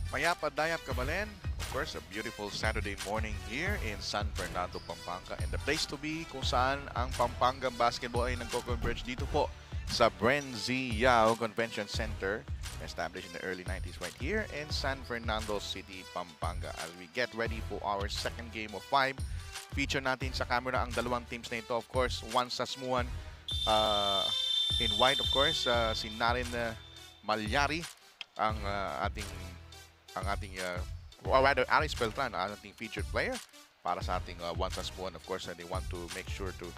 Mayapa Dayap Kabalen. Of course, a beautiful Saturday morning here in San Fernando, Pampanga. And the place to be kung saan ang Pampanga basketball ay nagko-converge dito po sa Brenzy Yao Convention Center, established in the early 90s right here in San Fernando City, Pampanga. As we get ready for our second game of 5, feature natin sa camera ang dalawang teams na ito. Of course, one sa Smuan in white, of course, si Naren Malyari ang ating or rather Alice Beltran, ang ating featured player para sa ating one sa Smuan. Of course, they want to make sure to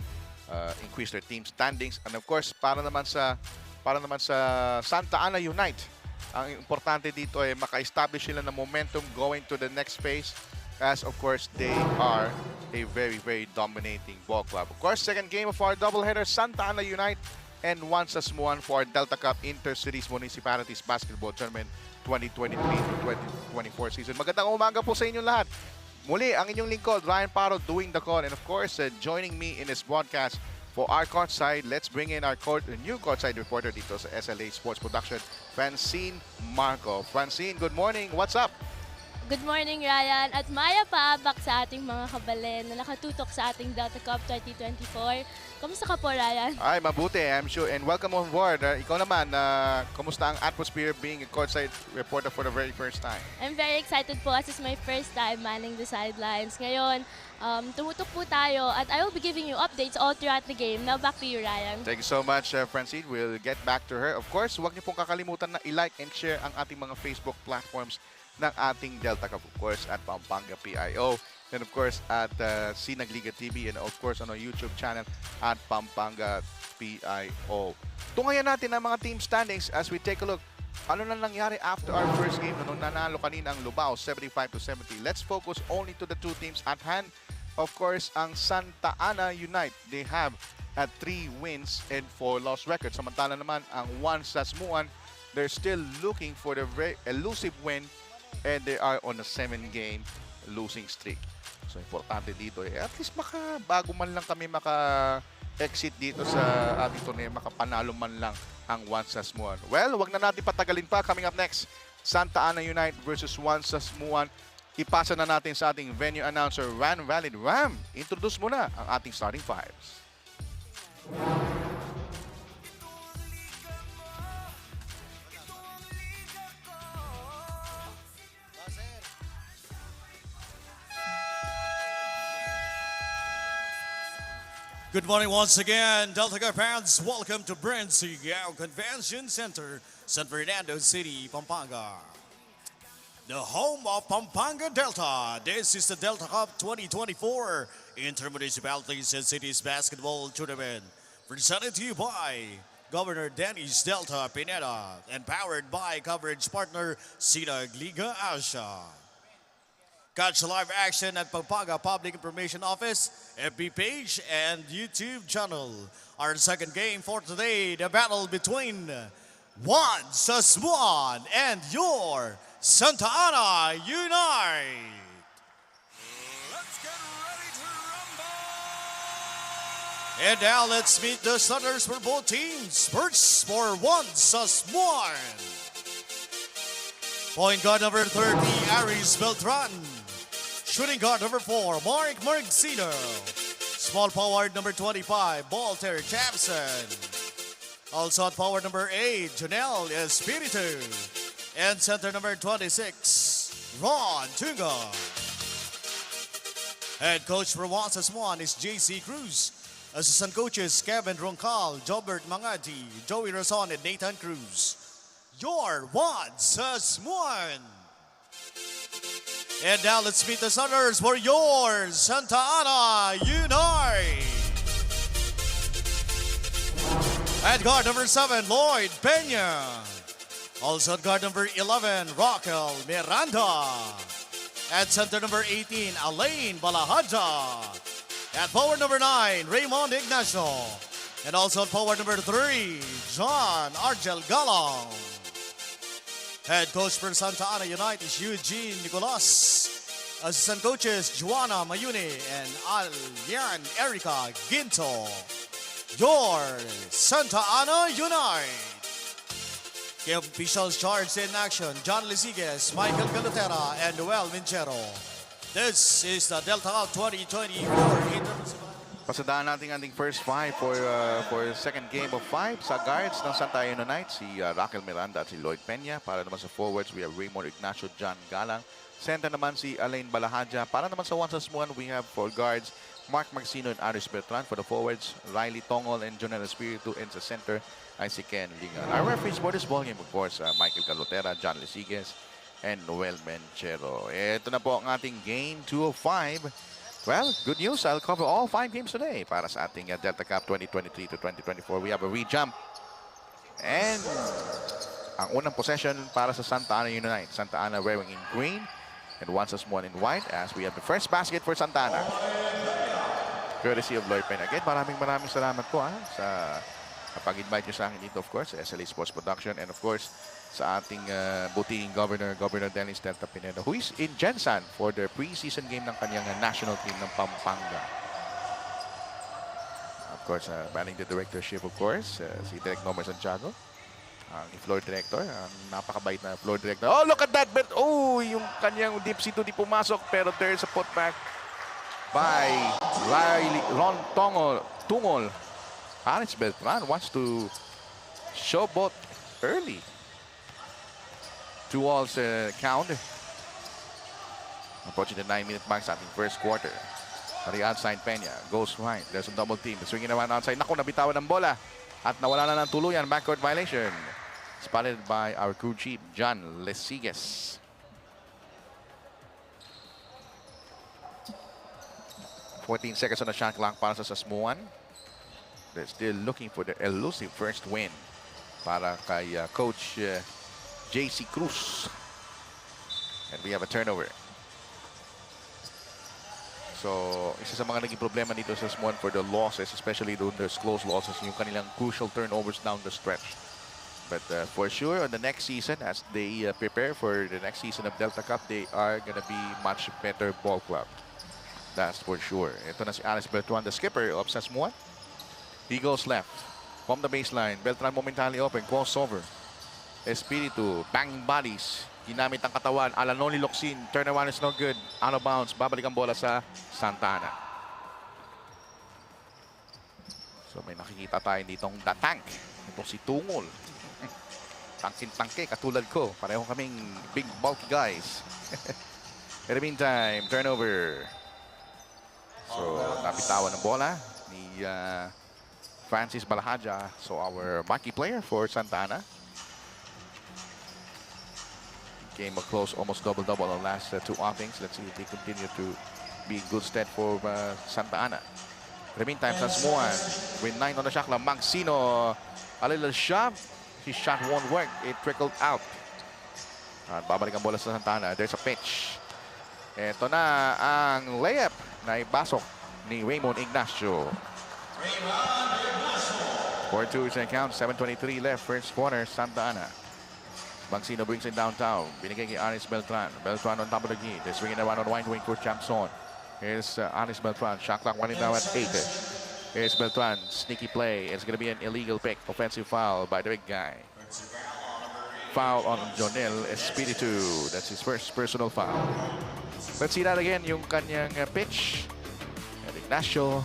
increase their team standings, and of course para naman sa Santa Ana Unite, ang importante dito ay maka-establish sila ng momentum going to the next phase, as of course they are a very dominating ball club. Of course, second game of our doubleheader, Santa Ana Unite and one sa Smuan for our Delta Cup Inter-Cities Municipalities Basketball Tournament 2023 to 2024 season. Magandang umaga po sa inyo lahat. Muli, ang inyong lingkod, Ryan Paro, doing the call. And of course, joining me in this broadcast for our courtside, let's bring in our new courtside reporter dito sa SLA Sports Production, Francine Marco. Francine, good morning. What's up? Good morning, Ryan. At maya paabak sa ating mga kabalen na nakatutok sa ating Delta Cup 2024. Kamusta ka po, Ryan? Ay, mabuti, I'm sure. And welcome on board. Ikaw naman, kumusta ang atmosphere being a courtside reporter for the very first time? I'm very excited po as it's my first time manning the sidelines. Ngayon, tumutok po tayo at I will be giving you updates all throughout the game. Now, back to you, Ryan. Thank you so much, Francine. We'll get back to her. Of course, huwag niyo pong kakalimutan na i-like and share ang ating mga Facebook platforms ng ating Delta Cup, of course, at Pampanga PIO. And of course, at Sinagliga TV, and of course, on our YouTube channel at Pampanga PIO. Tungayan natin ang mga team standings as we take a look. Ano na nangyari after our first game nung nanalo kanina ang Lubao, 75-70. Let's focus only to the two teams at hand. Of course, ang Santa Ana Unite, they have a 3 wins and 4 loss record. Samantala naman, ang one sa Smuan, they're still looking for the very elusive win, and they are on a 7-game losing streak. So, importante dito at least bago man lang kami maka-exit dito sa ating torneo, makapanalo man lang ang one sa Smuan. Well, wag na natin patagalin pa. Coming up next, Santa Ana Unite versus one sa Smuan. Ipasa na natin sa ating venue announcer, Ran Valid. Ram, introduce mo na ang ating starting fives. Good morning once again, Delta Cup fans. Welcome to Brenzy Yao Convention Center, San Fernando City, Pampanga. The home of Pampanga Delta. This is the Delta Cup 2024 Intermunicipalities and Cities Basketball Tournament. Presented to you by Governor Dennis Delta Pineda and powered by coverage partner Sinagliga Asia. Catch live action at Pampanga Public Information Office, FB page, and YouTube channel. Our second game for today, the battle between Juan Sasmuan and your Santa Ana Unite. Let's get ready to rumble! And now let's meet the starters for both teams. First for Juan Sasmuan. Point guard number 30, Aris Beltran. Shooting guard number 4, Mark Margsino. Small forward number 25, Walter Jackson. Also at forward number 8, Janelle Espiritu. And center number 26, Ron Tunga. Head coach for Juan Sasmuan is JC Cruz. Assistant coaches Kevin Roncal, Jobert Mangati, Joey Razon, and Nathan Cruz. Your Juan Sasmuan. And now let's meet the starters for your Santa Ana Unite. At guard number 7, Lloyd Peña. Also at guard number 11, Raquel Miranda. At center number 18, Alain Balahaja. At forward number 9, Raymond Ignacio. And also at forward number 3, John Argel Galang. Head coach for Santa Ana Unite is Eugene Nicolas. Assistant coaches Joanna Mayuni and Alian Erica Ginto. Your Santa Ana Unite. Kay officials charged in action, John Lisiges, Michael Galutera, and Noel Minchero. This is the Delta Cup 2024 International. Pasadaan natin ating first five for second game of five. Sa guards ng Santa Ana Knights, si Raquel Miranda at si Lloyd Peña. Para naman sa forwards, we have Raymond Ignacio, John Galang. Center naman si Alain Balahaja. Para naman sa one-on-one, we have for guards, Mark Magsino and Aris Bertran. For the forwards, Riley Tongol and Jonel Espiritu. And sa center ay si Ken Lingan. Our referees for this ball game, of course, Michael Calotera, John Lisiges, and Noel Menchero. Ito na po ang ating game 2 of 5. Well, good news. I'll cover all 5 games today para sa ating Delta Cup 2023 to 2024. We have a re-jump. And ang unang possession para sa Santa Ana United. Santa Ana wearing in green and one in white as we have the first basket for Santa Ana. Courtesy of Lloyd Pena. Again, maraming salamat po sa pag-invite nyo sa akin dito, of course, SLA Sports Production, and of course, sa ating butihing Governor Dennis Delta Pineda, who is in Gensan for their preseason game ng kanyang national team ng Pampanga. Of course, manning the directorship, of course, si Direk Nomer Santiago, ang floor director, ang napakabait na floor director. Oh, look at that bet! Oh, yung kanyang dipsy to di pumasok, pero there's a putback by Ron Tungol. Aris Beltran wants to showboat early. 2 alls count. Approaching the 9-minute mark sa ating first quarter. The outside Peña goes right. There's a double team. Swinging around outside. Naku, nabitawan ng bola. At nawala na ng tuluyan. Backcourt violation. Spotted by our crew chief, John Lesiges. "14 seconds on the shot clock para sa Sasmuan. They're still looking for the elusive first win para kay Coach JC Cruz. And we have a turnover. So, isa sa mga naging problema dito sa Sasmuan for the losses, especially doon there's close losses, yung kanilang crucial turnovers down the stretch. But for sure, on the next season, as they prepare for the next season of Delta Cup, they are gonna be much better ball club. That's for sure. Ito na si Aris Beltran, the skipper of Sasmuan. He goes left from the baseline. Beltran momentarily open, crossover. Espiritu, banging bodies. Ginamit ang katawan. Alanoli Locsin. Turnaround is no good. Out of bounds. Babalik ang bola sa Santa Ana. So may nakikita tayo ditong the tank. Ito si Tungol. Tangkin-tangke katulad ko. Pareho kaming big bulky guys. In the meantime, turnover. So napitawan ng bola ni Francis Balahaja. So our marquee player for Santa Ana. Came a close, almost double-double on the last 2 outings. Let's see if they continue to be in good stead for Santa Ana. In the meantime, Sasmuan with 9 on the shot clock. Magsino, a little shove. His shot won't work. It trickled out. At babalik ang bola sa Santa Ana. There's a pitch. Ito na ang layup na ibasok ni Raymond Ignacio. 4-2 is the count. 7:23 left. First quarter, Santa Ana. Magsino brings it downtown. Binigay kay Aris Beltran. Beltran on top of the key. They're swinging around on wing for Champson. Here's Aris Beltran. Shot clock running down at 8. Here's Beltran. Sneaky play. It's going to be an illegal pick. Offensive foul by the big guy. Foul on Jonel Espiritu. That's his first personal foul. Let's see that again. Yung kanyang pitch. And Ignacio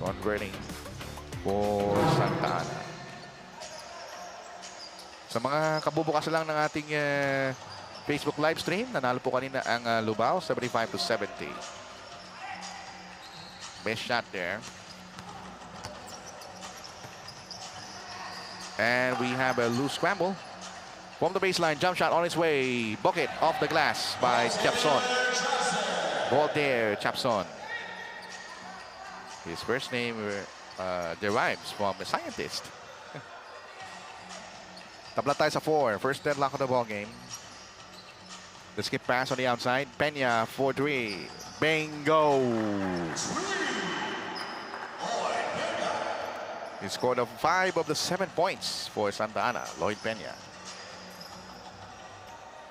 converting for Santa Ana. Sa mga kabubukas lang ng ating Facebook live stream, nanalo po kanina ang Lubao, 75-70. Best shot there. And we have a loose scramble. From the baseline, jump shot on its way. Bucket off the glass by Chapson. Ball there, Chapson. His first name derives from a scientist. Tabla tayo sa 4. First deadlock of the ball game. The skip pass on the outside. Peña, 4-3. Bingo! He scored 5 of the 7 points for Santa Ana. Lloyd Peña.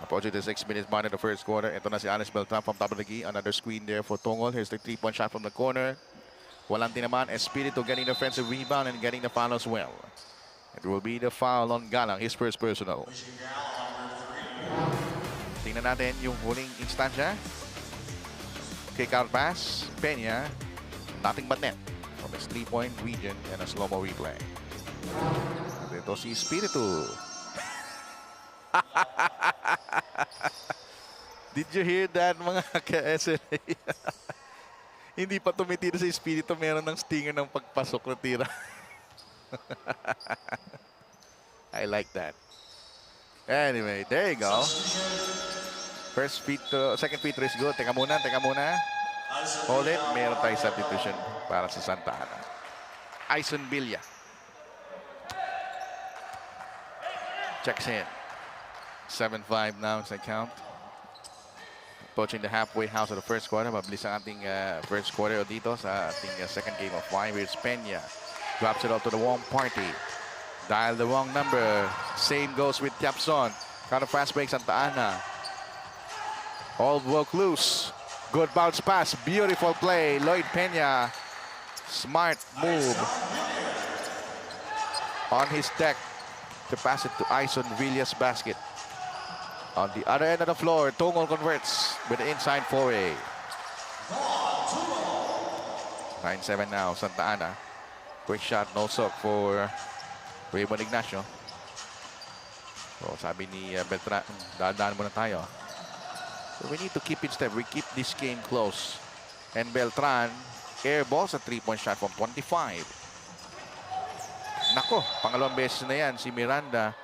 Approaching the 6-minute mark in the first quarter. Ito na si Aris Beltran from top of the key. Another screen there for Tongol. Here's the 3-point shot from the corner. Walang tinaman. Espiritu getting the offensive rebound and getting the foul as well. It will be the foul on Galang, his first personal. Tingnan natin yung huling instansya. Kick out pass, Peña, nothing but net from his 3-point region and a slow-mo replay. Ito si Espiritu. Did you hear that, mga ka-SLA? Hindi pa tumitira sa Espiritu, meron ng stinger ng pagpasok na tira. I like that. Anyway, there you go. Second free throw is good. Teka muna. Hold it. Meron tayong substitution para sa Santa Ana. Ison Villa. Checks in. 7-5 now sa count. Approaching the halfway house of the first quarter. Mabilis ang ating first quarter dito sa ating second game of 5. Here's Peña. Drops it off to the warm party. Dial the wrong number. Same goes with Tiapson. Counter fast break Santa Ana. All broke loose. Good bounce pass. Beautiful play. Lloyd Peña. Smart move. On his deck to pass it to Ison Villa's basket. On the other end of the floor, Tongol converts with the inside foray. 9-7 now, Santa Ana. Quick shot, no soak for Raymond Ignacio. So sabi ni Beltran, dadaan muna tayo. So we need to keep in step. We keep this game close. And Beltran airballs a 3-point shot from 25. Nako, pangalawang beses na yan si Miranda.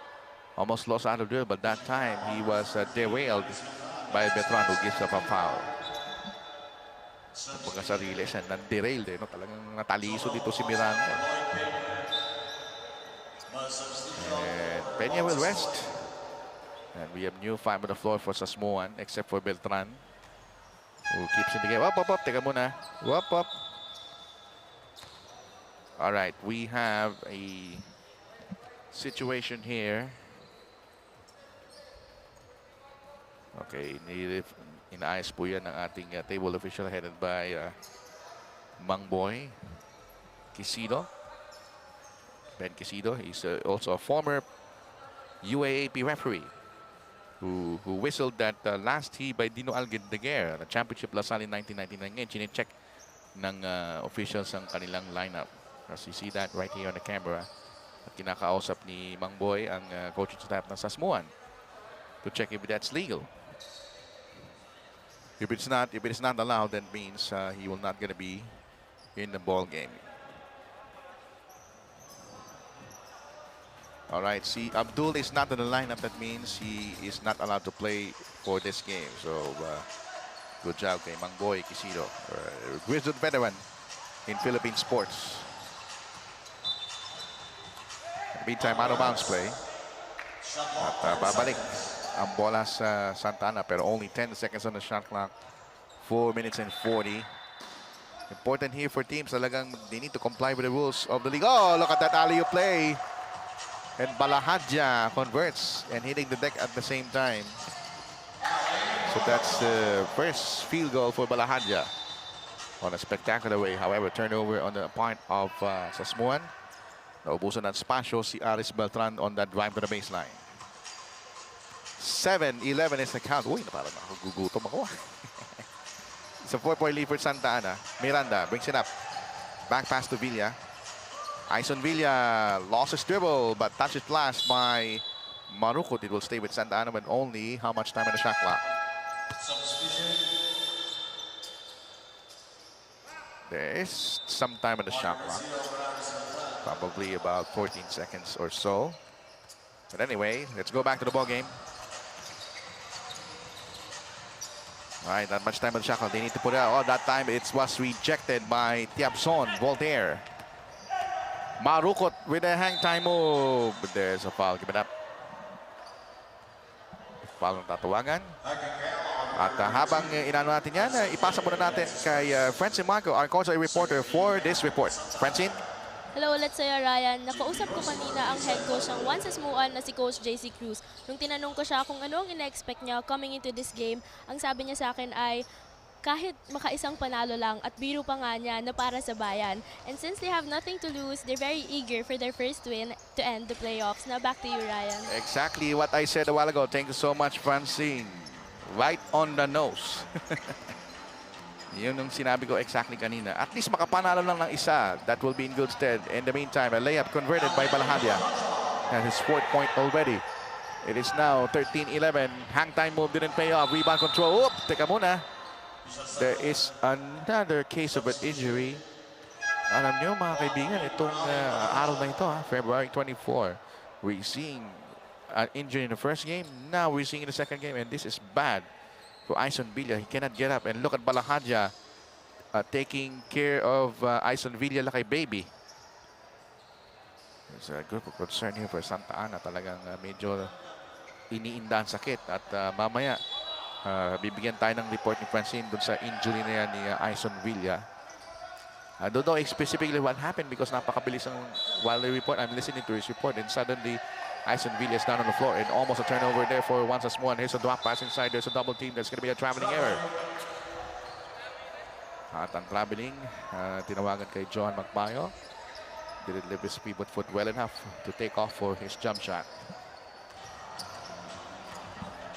Almost lost out of drill, but that time he was derailed by Beltran who gives up a foul. Pagkasarili siya, nan-derailed eh. No? Talagang nataliso dito si Miranda. And Peña will rest. And we have new 5 on the floor for Sasmuan, except for Beltran, who keeps in the game. Up. Teka muna. Up. All right, we have a situation here. Okay, inaayos po yan ng ating table official headed by Mangboy Quisido. Ben Quisido, he's also a former UAAP referee who whistled that last tee by Dino Algendeguer, the championship Lasal in 1999. Ngayon, chine-check ng officials ang kanilang lineup. As you see that right here on the camera. At kinakausap ni Mangboy ang coaching staff ng Sasmuan to check if that's legal. If it is not allowed, that means he will not gonna be in the ball game. All right, see, Abdul is not in the lineup. That means he is not allowed to play for this game. So, good job kay Mangboy Quisido, grizzled veteran in Philippine sports. In the meantime, out of bounds play. At babalik ang bola sa Santa Ana, pero only 10 seconds on the shot clock. 4 minutes and 40. Important here for teams. Talagang they need to comply with the rules of the league. Oh, look at that alley-oop play. And Balahadja converts and hitting the deck at the same time. So that's the first field goal for Balahadja on a spectacular way. However, turnover on the part of Sasmuan. Naubusan ng spasyo si Aris Beltran on that drive to the baseline. 7-11 is the count. Uy, parang nagugutom ako. It's a 4-point lead for Santa Ana. Miranda brings it up. Back pass to Villa. Ison Villa lost his dribble, but touches last by Marukot. It will stay with Santa Ana, but only how much time on the shot clock? There is some time on the shot clock. Probably about 14 seconds or so. But anyway, let's go back to the ball game. All right, not much time on the shot clock. They need to put it out. Oh, that time it was rejected by Tiapson, Voltaire. Marukot with a hang time move. But there's a foul. Give it up. Foul ng tatawagan. At habang inano natin yan, ipasa muna natin kay Francine Marco, our cultural reporter for this report. Francine? Hello ulit sa'yo, Ryan. Nakausap ko kanina ang head coach ng One Sasmuan na si Coach JC Cruz. Nung tinanong ko siya kung ano ang ina-expect niya coming into this game, ang sabi niya sa akin ay kahit makaisang panalo lang at biro pa nga niya na para sa bayan. And since they have nothing to lose, they're very eager for their first win to end the playoffs. Now back to you, Ryan. Exactly what I said a while ago. Thank you so much, Francine. Right on the nose. Yun yung sinabi ko exactly kanina. At least makapanalo lang ng isa. That will be in good stead. In the meantime, a layup converted by Balahadia. And his fourth point already. It is now 13-11. Hang time move didn't pay off. Rebound control. Oop, teka muna. There is another case of an injury. Alam nyo mga kaibigan, itong araw na ito, February 24, we're seeing an injury in the first game. Now we're seeing in the second game, and this is bad for Aison Villa. He cannot get up. And look at Balahadia taking care of Aison Villa like a baby. There's a group of concern here for Santa Ana. Talagang medyo iniinda ang sakit. At mamaya, bibigyan tayo ng report ni Francine dun sa injury na yan ni Aison Villa. I don't know specifically what happened because napakabilis ang while the report. I'm listening to his report and suddenly Aison Villa is down on the floor and almost a turnover there for once as one. Here's a drop pass inside. There's a double team. There's going to be a traveling error. At ang traveling, tinawagan kay John Magbayo. Didn't lift his pivot foot well enough to take off for his jump shot.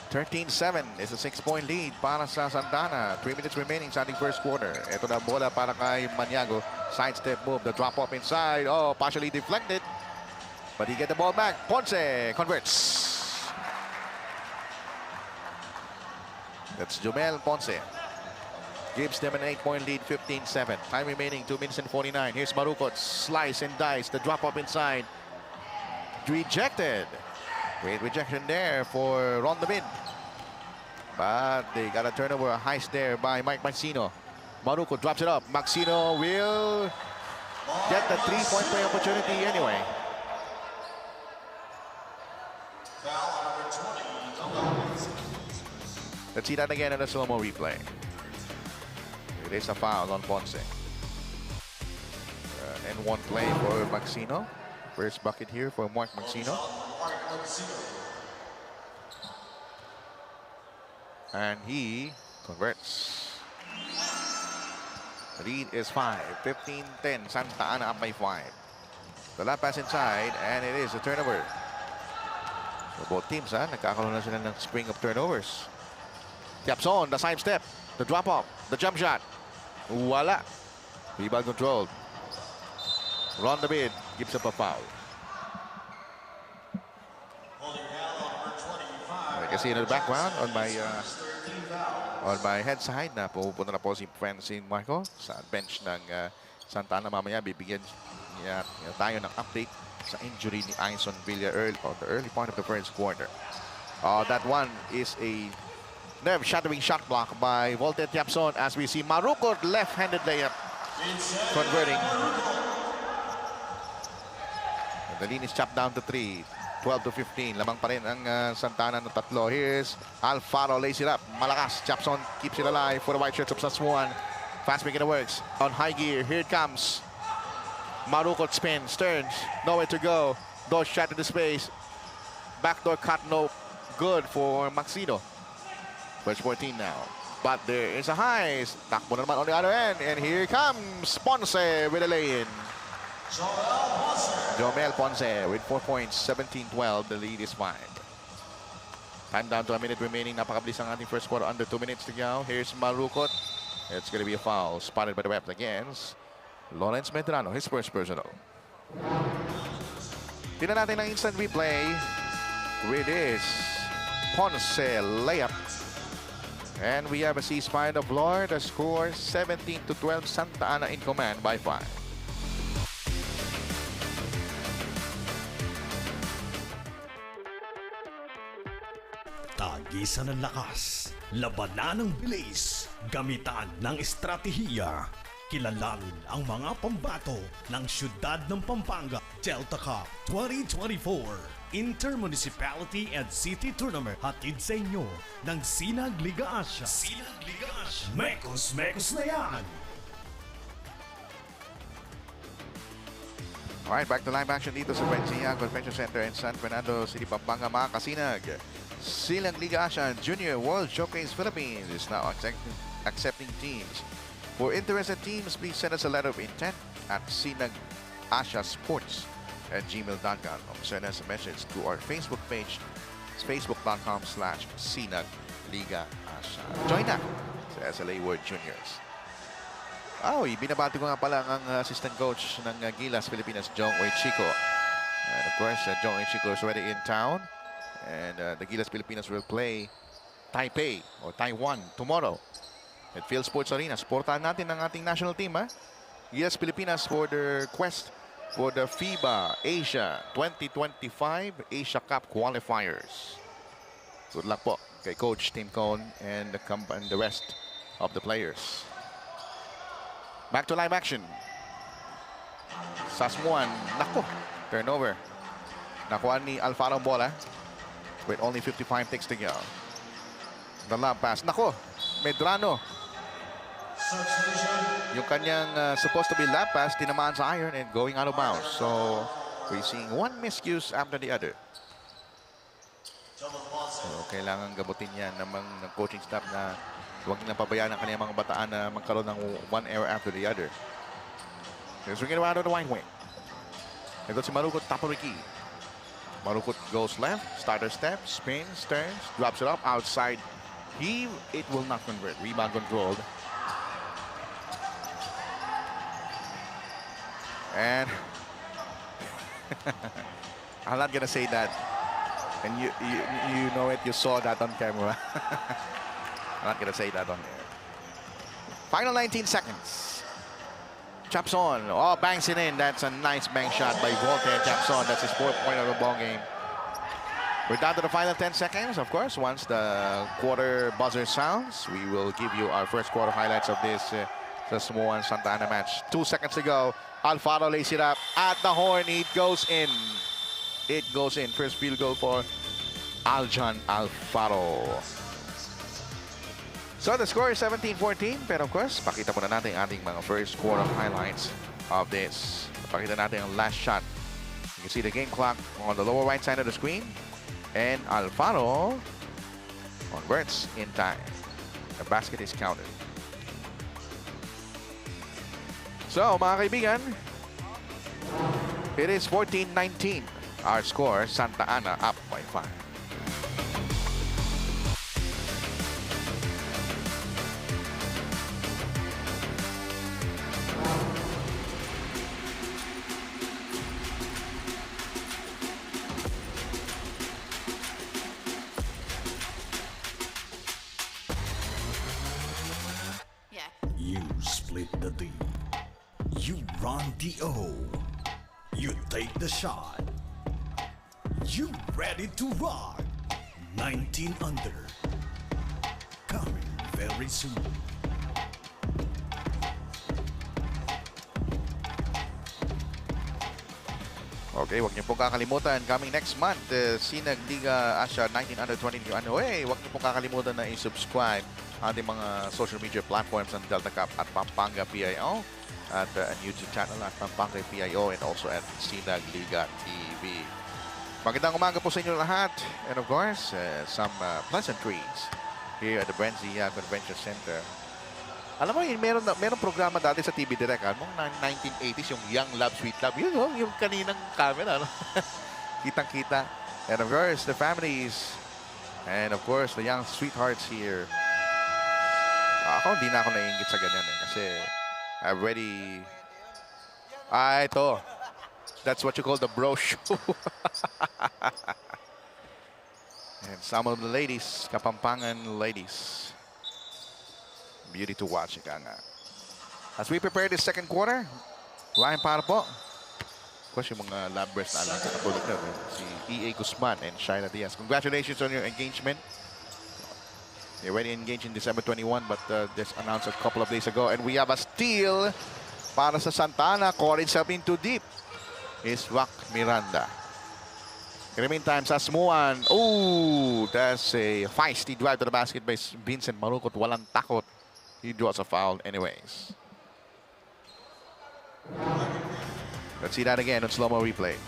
13-7 is a 6-point lead para sa Santa Ana. 3 minutes remaining sa ating first quarter. Ito na bola para kay Maniago. Sidestep move, the drop off inside. Oh, partially deflected. But he get the ball back. Ponce converts. That's Jomel Ponce. Gives them an 8-point lead, 15-7. Time remaining, 2 minutes and 49. Here's Marukot. Slice and dice. The drop up inside. Rejected. Great rejection there for Ron David. But they got a turnover, a heist there by Mike Maxino. Maruco drops it up. Maxino will get the 3-point play opportunity anyway. Let's see that again in a slow-mo replay. It is a foul on Ponce. And one play for Maxino. First bucket here for Mark Maxino. And he converts. The lead is 5. 15-10. Santa Ana up by 5. The lap pass inside, and it is a turnover. So both teams, nagkakaroon na sila ng string of turnovers. Tiapson, the side step, the drop off, the jump shot. Wala. Rebound controlled. Ron David gives up a foul. Kasi in the background on my head side na pupunta na po si Francine Marco sa bench ng Santa Ana. Mamaya bibigyan niya tayo ng update sa injury ni Aison Villa the early part of the first quarter. That one is a nerve-shattering shot block by Volte Tiapson as we see Maruco left-handed layup converting. The lead is chopped down to 3. 12-15. Lamang pa rin ang Santa Ana ng tatlo. Here's Alfaro, lays it up. Malakas. Japson keeps it alive for the white shirts of Sasmuan. Fast break in the works. On high gear. Here it comes. Maruco spin. Stearns. Nowhere to go. Door shot into space. Backdoor cut. No good for Maxino. First 14 now. But there is a high. Takbo na naman on the other end. And here comes Ponce with a lay-in. Jomel Ponce with 4 points, 17-12. The lead is 5. Time down to a minute remaining. Napakabilis ang ating first quarter. Under 2 minutes to go. Here's Marukot. It's going to be a foul. Spotted by the ref against Lawrence Medrano. His first personal. Tingnan natin ang instant replay with this Ponce layup. And we have a ceasefire on the floor. The score 17-12. Santa Ana in command by 5. Tagisan ng lakas, labanan ng bilis, gamitan ng estratehiya. Kilalanin ang mga pambato ng siyudad ng Pampanga. Delta Cup 2024 Intermunicipality and City Tournament hatid sa inyo ng Sinag Liga Asia. Sinag Liga Asia. Mekos na yan! Alright, back to live action dito sa Brenzian Convention Center in San Fernando City, Pampanga, mga kasinag. Silang Liga Asia Junior World Showcase Philippines is now expected accepting teams. For interested teams, please send us a letter of intent at sinagasiasports@gmail.com. Send us a message to our Facebook page. It's facebook.com/sinagliga-asia. Join na sa SLA World Juniors. Binabati ko nga pala ang assistant coach ng Gilas Pilipinas, Jong Uy Chico. And of course, Jong Uy Chico is already in town. And the Gilas Pilipinas will play Taipei or Taiwan tomorrow at Phil Sports Arena. Supportahan natin ang ating national team, ha? Gilas Pilipinas for their quest for the FIBA Asia 2025 Asia Cup qualifiers. Good luck po kay Coach Tim Cone and the rest of the players. Back to live action. Sasmuan, nako, turnover. Nakuha ni Alfaro ang bola with only 55 ticks to go. The lob pass, nako, Medrano. Yung kanyang supposed to be lap pass, tinamaan sa iron and going out of bounds. So, we're seeing one miscues after the other. So, kailangan gabutin yan ng coaching staff na huwag nilang pabayaan ang kanyang mga bataan na magkaroon ng one error after the other. They're swinging around on the right wing. There goes si Marukot Tapariki. Marukot goes left, starter step, spins, turns, drops it up outside. It will not convert. Rebound controlled. And I'm not gonna say that. And you know it, you saw that on camera. I'm not gonna say that on air. Final 19 seconds. Chapson, banks it in. That's a nice bank shot by Voltaire Chapson. That's his 4th point of the ball game. We're down to the final 10 seconds. Of course, once the quarter buzzer sounds, we will give you our first quarter highlights of this Samoan Santa Ana match. 2 seconds to go. Alfaro lays it up at the horn. It goes in. It goes in. First field goal for Aljan Alfaro. So the score is 17-14. Pero of course, pakita muna natin ating mga first quarter highlights of this. Pakita natin ang last shot. You can see the game clock on the lower right side of the screen. And Alfaro converts in time. The basket is counted. So, mga kaibigan, it is 14-19. Our score, Santa Ana up by 5. You split the D. You run the O. You take the shot. You ready to rock. 19 under. Coming very soon. Okay, huwag niyo pong kakalimutan. Coming next month, Sinag Liga Asia 19 under 20 Huwag niyo pong kakalimutan na i-subscribe ating mga social media platforms ng Delta Cup at Pampanga PIO. At a YouTube channel at Pampanga PIO and also at Sinag Liga TV. Magandang umaga po sa inyo lahat. And of course, some pleasantries here at the Brenzia Convention Center. Alam mo, meron programa dati sa TV Direct. Alam mo, 1980s, yung Young Love, Sweet Love. Yun, yung kaninang camera. No? Kitang-kita. And of course, the families. And of course, the young sweethearts here. Ako, hindi na ako naiingit sa ganyan. Kasi I've already... ito. That's what you call the bro show. And some of the ladies, Kapampangan ladies. Beauty to watch, ika nga. As we prepare this second quarter, Ryan para po. Of course, yung mga lovebirds na alam sa katulog na. Si E.A. Guzman and Shaila Diaz. Congratulations on your engagement. You're already engaged in December 21, but this announced a couple of days ago. And we have a steal para sa Santa Ana. Caught himself in too deep is Rock Miranda. In the meantime, Sasmuan. Oh, that's a feisty drive to the basket by Vincent Marukot. Walang takot. He draws a foul anyways. Let's see that again on slow-mo replay.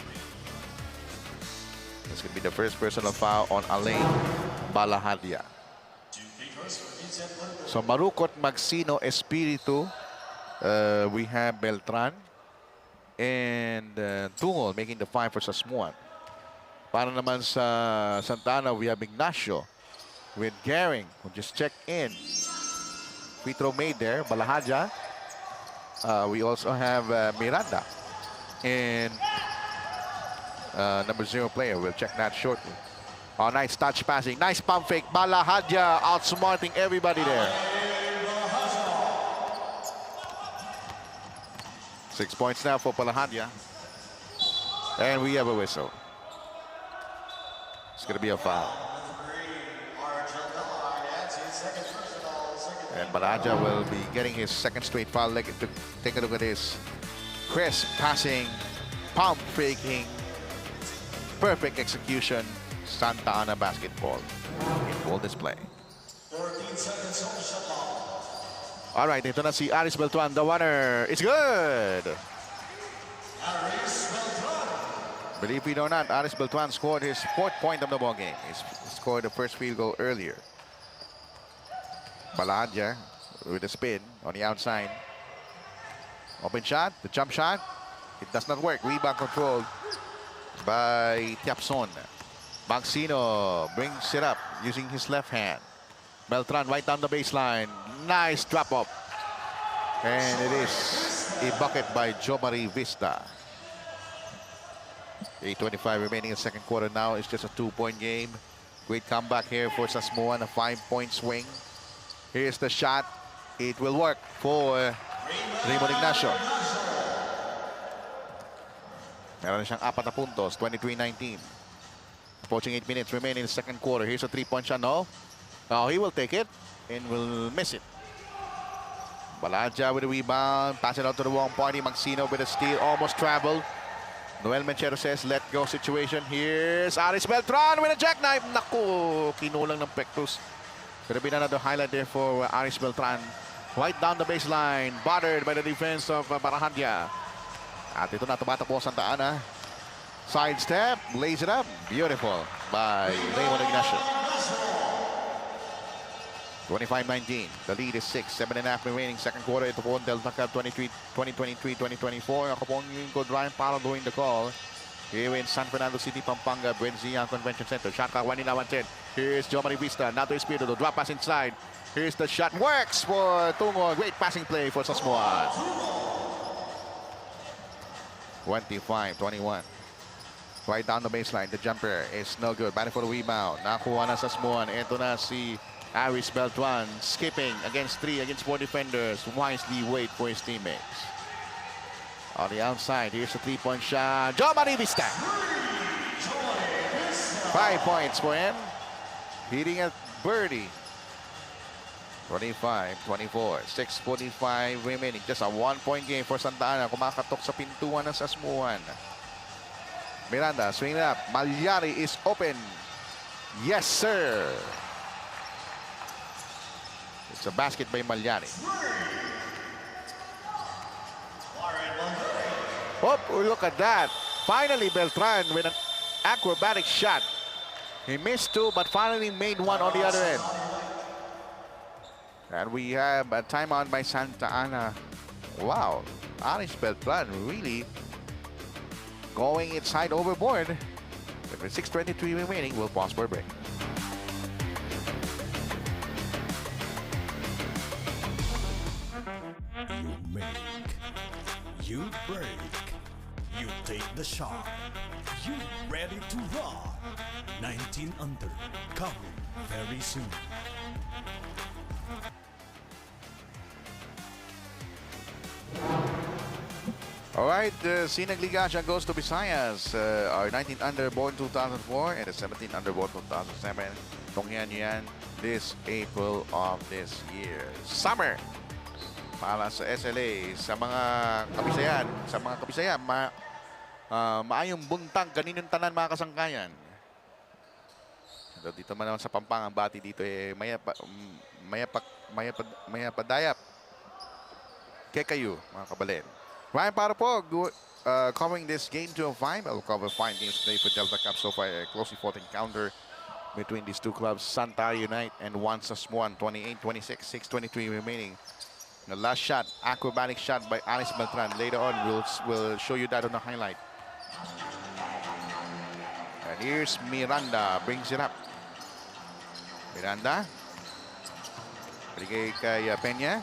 This could be the first personal foul on Alain Balahadia. So Marukot, Magsino, Espiritu. We have Beltran. And Tungol making the 5 for Sasmuan. Para naman sa Santa Ana, we have Ignacio with Garing, who just checked in. Free throw made there. Balahaja. We also have Miranda. And number 0 player. We'll check that shortly. Oh, nice touch passing. Nice pump fake. Balahaja outsmarting everybody there. 6 points now for Balahaja. And we have a whistle. It's going to be a foul. And Balahaja will be getting his second straight foul. Take a look at this. Crisp passing, pump faking, perfect execution. Santa Ana basketball in full display. 14 seconds on the shot clock. All right, ito na si Aris Beltran, the winner. It's good. Aris Beltran. Believe it or not, Aris Beltran scored his 4th point of the ball game. He scored the first field goal earlier. Balahaja with a spin on the outside. Open shot, the jump shot. It does not work. Rebound controlled by Tiapson. Magsino brings it up using his left hand. Beltran right down the baseline. Nice drop up. And it is a bucket by Jomari Vista. 8:25 remaining in the second quarter now. It's just a 2-point game. Great comeback here for Sasmuan. A 5-point swing. Here's the shot. It will work for Raymond Ignacio. Meron siyang 4 na puntos. 23-19. Approaching 8 minutes remaining in the second quarter. Here's a 3-point shot. No. Now he will take it and will miss it. Balahaja with a rebound. Pass it out to the wrong party. Magsino with a steal. Almost traveled. Noel Menchero says, let go situation. Here's Aris Beltran with a jackknife. Naku, kinulang ng Pectus. Could have been another highlight there for Aris Beltran. Right down the baseline. Bothered by the defense of Balahaja. At ito na, tumatakbo Santa Ana. Sidestep, lays it up. Beautiful by Raymond Ignacio. 25-19. The lead is 6. 7.5 remaining. Second quarter. Ito po ang Delta Cup 2023-2024. Ako po ang lingkod Ryan Palo doing the call. Here in San Fernando City, Pampanga, Brenzian Convention Center. Shot clock 1-10. Here's Jomari Vista. Now to Espiritu. The drop pass inside. Here's the shot. Works for Tungo. Great passing play for Sasmuan. 25-21. Right down the baseline. The jumper is no good. Batting for the rebound. Nakuha na Sasmuan. Ito na si Aris Beltran skipping against 3, against 4 defenders. Wisely wait for his teammates. On the outside, here's a 3-point shot. Jomari Vista. 5 points for him. Hitting a birdie. 25-24. 6:45 remaining. Just a 1-point game for Santa Ana. Kumakatok sa pintuan ng Sasmuan. Miranda, swing it up. Malyari is open. Yes, sir. It's a basket by Malyari. Oh, look at that. Finally, Beltran with an acrobatic shot. He missed 2, but finally made 1 on the other end. And we have a timeout by Santa Ana. Wow, Aris Beltran really going inside overboard. With 6:23 remaining, we'll pause for a break. You make, you break, you take the shot. You ready to rock. 19 under, coming very soon. All right, the Sinag Ligasya goes to Visayas. Our 19th under born 2004 and the 17th under born 2007. Tungyan yan this April of this year. Summer para sa SLA, sa mga kabisayan, maayong buntag, kaninong tanan mga kasangkayan. Dito man naman sa Pampanga, bati dito mayapadayap. Kaya kayo, mga kabalen. Ryan Parapog covering this game 2 of 5. I will cover 5 games today for Delta Cup so far. A closely fought encounter between these two clubs, Santa Unite and One Sasmuan. 28-26, 6:23 remaining. The last shot, acrobatic shot by Alice Beltran. Later on, we'll show you that on the highlight. And here's Miranda, brings it up. Miranda. Bigay kay Peña.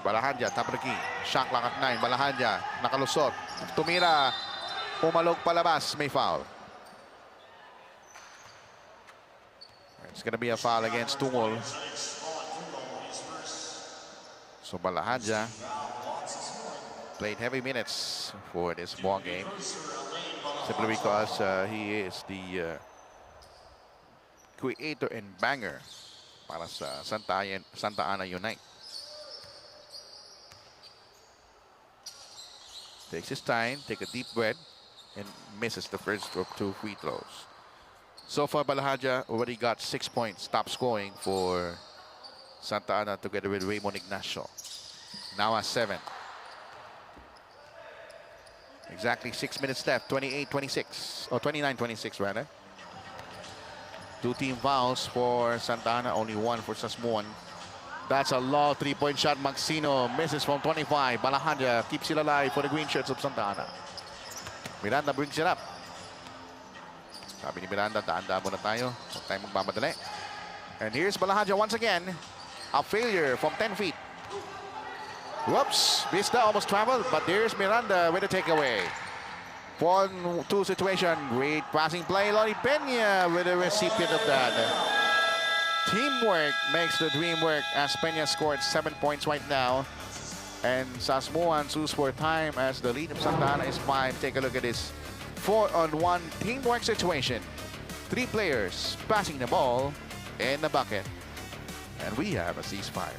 Balahadja, top of the key. Shot clock at 9. Balahadja, nakalusot. Tumira. Pumalog palabas. May foul. It's going to be a foul against Tungol. So Balahadja played heavy minutes for this ball game, simply because he is the creator and banger para sa Santa Ana Unite. Takes his time, take a deep breath, and misses the first of 2 free throws. So far, Balahadja already got 6 points, top scoring for Santa Ana together with Raymond Ignacio. Now at 7. Exactly 6 minutes left, 28-26, or 29-26 rather. 2 team fouls for Santa Ana, only 1 for Sasmuan. That's a low 3-point shot. Maxino misses from 25. Balahadja keeps it alive for the green shirts of Santa Ana. Miranda brings it up. Sabi ni Miranda, daan-daan muna tayo. Huwag tayong magmamadali. And here's Balahadja once again. A failure from 10 feet. Whoops, Vista almost traveled, but there's Miranda with a takeaway. 1-2 situation, great passing play. Lori Peña with the recipient of that. Teamwork makes the dream work as Peña scored 7 points right now. And Sasmuan sues for time as the lead of Santa Ana is 5. Take a look at this 4-on-1 teamwork situation. 3 players passing the ball in the bucket. And we have a ceasefire.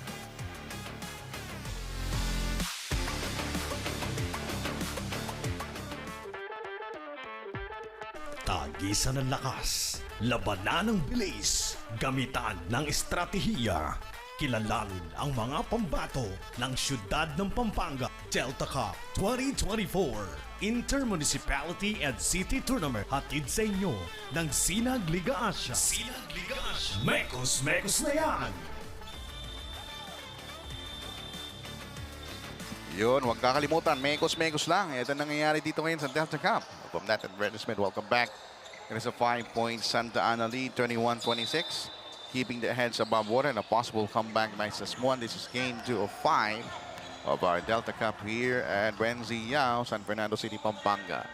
Tagisan ng lakas, labanan ng bilis, gamitan ng estratehiya. Kilalanin ang mga pambato ng siyudad ng Pampanga Delta Cup 2024 Intermunicipality and City Tournament. Hatid sa inyo ng Sinag Liga Asia. Sinag Liga Asia. Mekos na yan! Yun, huwag kakalimutan, mekos lang. Ito nangyayari dito ngayon sa Delta Cup. From that advertisement, welcome back. It is a 5-point Santa Ana lead, 21-26. Keeping the heads above water and a possible comeback by Sasmuan. This is game 2 of 5 of our Delta Cup here at Renzi Yao, San Fernando City, Pampanga.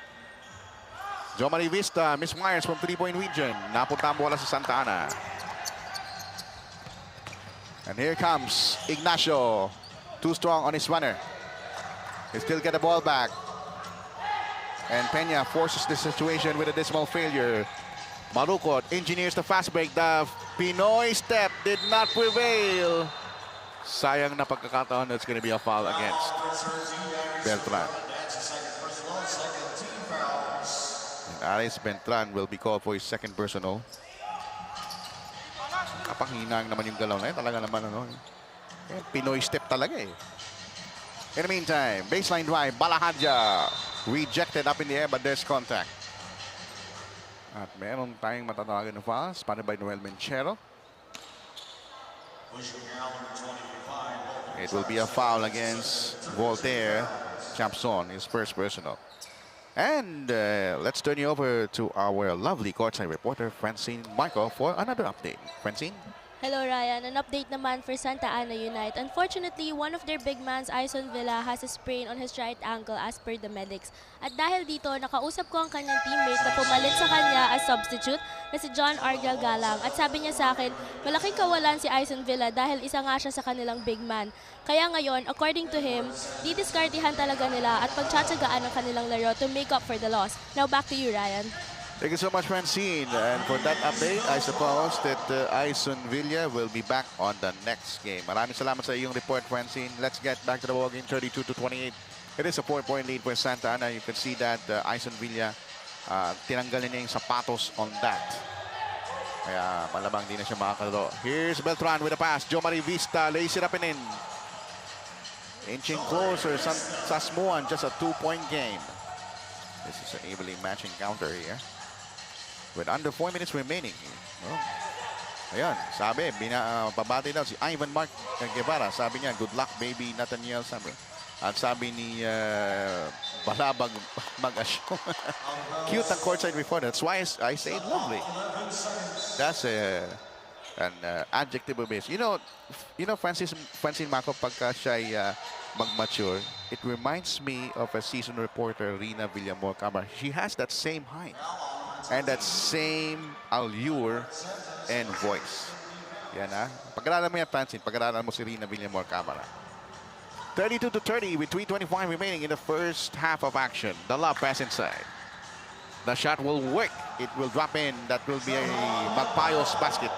Jo Marie Vista, Miss Myers from 3-point region. Napunta ang bola sa Santa Ana. And here comes Ignacio. Too strong on his runner. He still get the ball back. And Peña forces the situation with a dismal failure. Marukot engineers the fast break. The Pinoy step did not prevail. Sayang na pagkakataon. That's going to be a foul against Beltran. And Alice Beltran will be called for his second personal. Kapanghinang naman yung galaw na yun. Talaga naman ano. Pinoy step talaga eh. In the meantime, baseline drive. Balahadja rejected up in the air but there's contact. At meron tayong matatawagan ng foul, spotted by Noel Menchero. It will be a foul against Voltaire Champson, his first personal. And let's turn you over to our lovely courtside reporter, Francine Michael, for another update. Francine? Hello Ryan, an update naman for Santa Ana Unite. Unfortunately, one of their big mans, Ison Villa, has a sprain on his right ankle as per the medics. At dahil dito, nakausap ko ang kanyang teammate na pumalit sa kanya as substitute na si John Argel Galang. At sabi niya sa akin, malaking kawalan si Ison Villa dahil isa nga siya sa kanilang big man. Kaya ngayon, according to him, didiskartihan talaga nila at pagtsatsagaan ang kanilang laro to make up for the loss. Now back to you, Ryan. Thank you so much, Francine. And for that update, I suppose that Ison Villa will be back on the next game. Maraming salamat sa iyong report, Francine. Let's get back to the ball game, 32-28. It is a 4-point lead for Santa Ana. You can see that Ison Villa, tinanggal niya yung sapatos on that. Kaya malamang di na siya makakalaro. Here's Beltran with a pass. Jo Marie Vista lays it up and in. Inching closer, Sasmuan, just a 2-point game. This is an evenly matching counter here. with under 4 minutes remaining. Oh. Ayun, sabi, pabati daw si Ivan Mark Guevara. Sabi niya, good luck baby Nathaniel Summer. At sabi ni Balabag Mag-asyo. Cute ang courtside reporter. That's why I say lovely. That's an adjective of base. You know Francine Marco, pagka siya'y mag-mature, it reminds me of a season reporter, Rina Villamor Camara. She has that same height and that same allure and voice. Yan ha. Pag-aralan mo yan, Francine. Pag-aralan mo si Rina Villamor Camara. 32-30 with 3:25 remaining in the first half of action. The lob pass inside. The shot will work. It will drop in. That will be a Magpayos basket.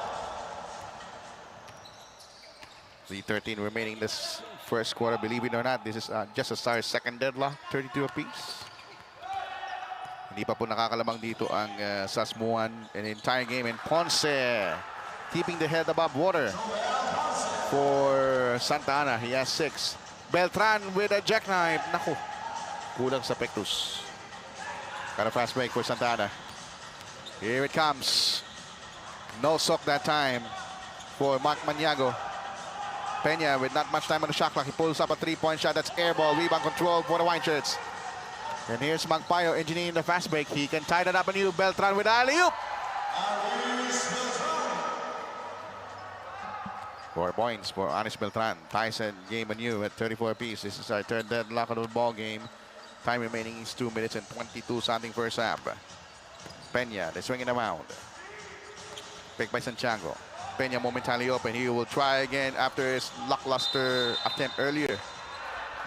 3:13 remaining this first quarter. Believe it or not, this is just a Stars' second deadlock. 32 apiece. Hindi pa po nakakalamang dito ang Sasmuan an entire game. And Ponce keeping the head above water for Santa Ana. He has 6. Beltran with a jackknife. Naku, kulang sa Pectus. Got a fast break for Santa Ana. Here it comes. No sock that time for Mark Maniago. Peña with not much time on the shot clock. He pulls up a 3-point shot. That's air ball. Rebound control for the White Shirts. And here's Magpayo engineering the fast break. He can tie that up anew. Beltran with alley-oop. 4 points for Anis Beltran. Tyson game anew at 34 apiece. This is our third deadlock of the ball game. Time remaining is 2 minutes and 22 something first half. Peña, they swing it around. Picked by Santiago. Peña momentarily open. He will try again after his lackluster attempt earlier.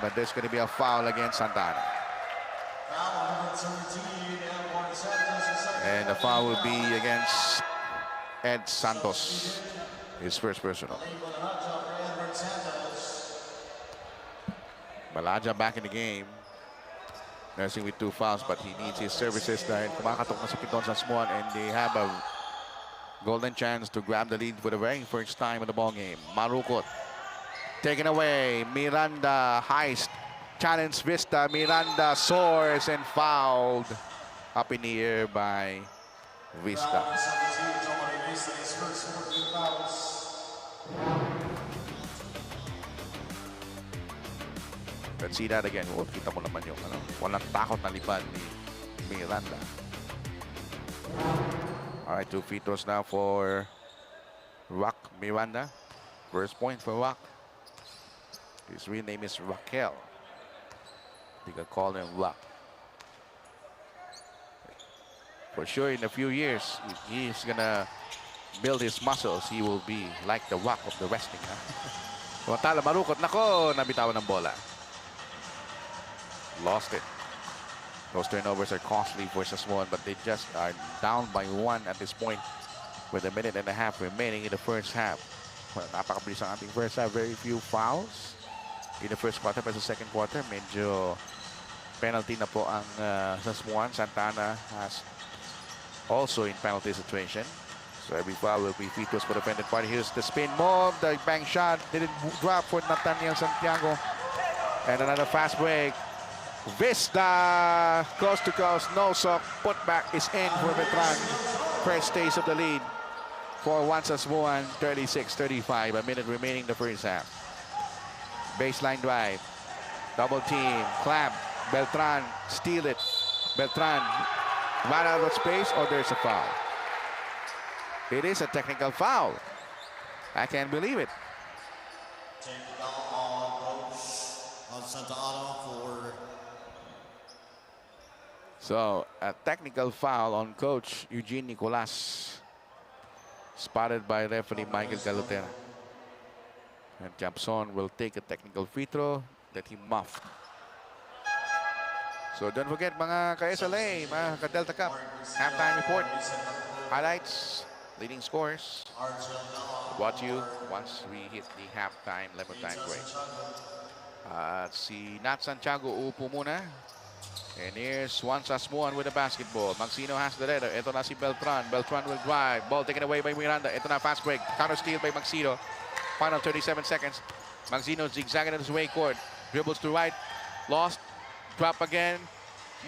But there's going to be a foul against Santa Ana. And the foul will be against Ed Santos. His first personal. Malaja back in the game. Nursing with 2 fouls, but he needs his services dahil kumakatok na si Piton Sasmuan, and they have a golden chance to grab the lead for the very first time in the ball game. Marukot taken away. Miranda heist. Challenge Vista. Miranda soars and fouled up in the air by Vista. Let's see that again. Oh, kita mo naman yung walang takot na lipad ni Miranda. All right, 2 free throws now for Rock Miranda. First point for Rock. His real name is Raquel. You can call him Rock. For sure, in a few years, if he's gonna build his muscles, he will be like the Rock of the wrestling. Samantala, Marukot, nako, nabitawan ng bola. Lost it. Those turnovers are costly for Sasmuan, but they just are down by 1 at this point with a minute and a half remaining in the first half. Well, napakabilis ang ating first half. Very few fouls in the first quarter, pero sa second quarter, medyo penalty na po ang Sasmuan. Santa Ana has also in penalty situation. So every foul will be free throws for the defended party. Here's the spin move. The bank shot didn't drop for Nathaniel Santiago. And another fast break. Vista, coast to coast, no sock. Putback is in for Beltran. First stage of the lead for Sasmuan, 36-35. A minute remaining the first half. Baseline drive. Double team. Clamp. Beltran, steal it. Beltran, run out of space, or there's a foul. It is a technical foul. I can't believe it. On Santa Ana for... So, a technical foul on Coach Eugene Nicolas. Spotted by referee Michael Galutera. And Jampson will take a technical free throw that he muffed. So, don't forget mga ka-SLA, mga ka-Delta Cup, halftime report, highlights, leading scores. Brought you once we hit the halftime level time break. Si Nat Santiago upo muna. And here's Sasmuan with the basketball. Magsino has the leader. Ito na si Beltran. Beltran will drive. Ball taken away by Miranda. Ito na fast break. Counter steal by Magsino. Final 37 seconds. Magsino zigzagging on his way court. Dribbles to right. Lost. Drop again.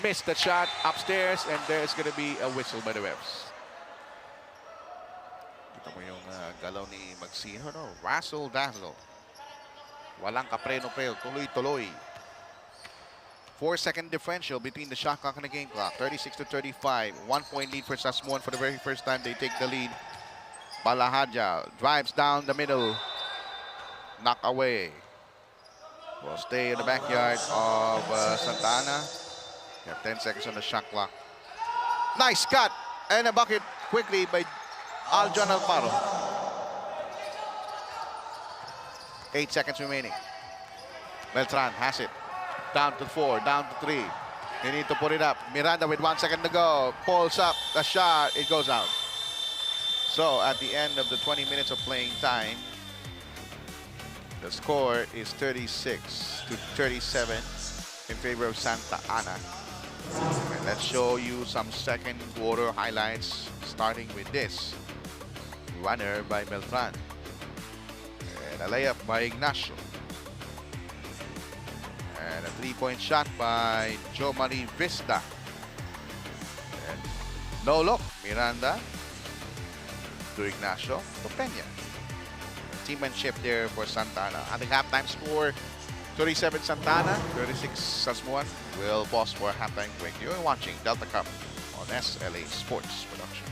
Missed the shot upstairs. And there's going to be a whistle by the refs. Ito mo yung galaw ni Magsino, no? Razzle dazzle. Walang kapreno-preno, tuloy-tuloy. 4-second differential between the shot clock and the game clock. 36-35. 1 point lead for Sasmuan for the very first time they take the lead. Balahadja drives down the middle. Knock away. Will stay in the backyard of Santa Ana. You have 10 seconds on the shot clock. Nice cut. And a bucket quickly by Aljon Alfaro. 8 seconds remaining. Beltran has it. Down to 4, down to 3. They need to put it up. Miranda with 1 second to go. Pulls up the shot. It goes out. So at the end of the 20 minutes of playing time, the score is 36-37 in favor of Santa Ana. And let's show you some second quarter highlights, starting with this. Runner by Beltran. And a layup by Ignacio. And a three-point shot by Joe Marie Vista. And no look, Miranda to Ignacio to Peña. Teammanship there for Santa Ana. At the halftime score, 37 Santa Ana, 36 Sasmuan. We'll pause for a halftime break. You're watching Delta Cup on SLA Sports Production.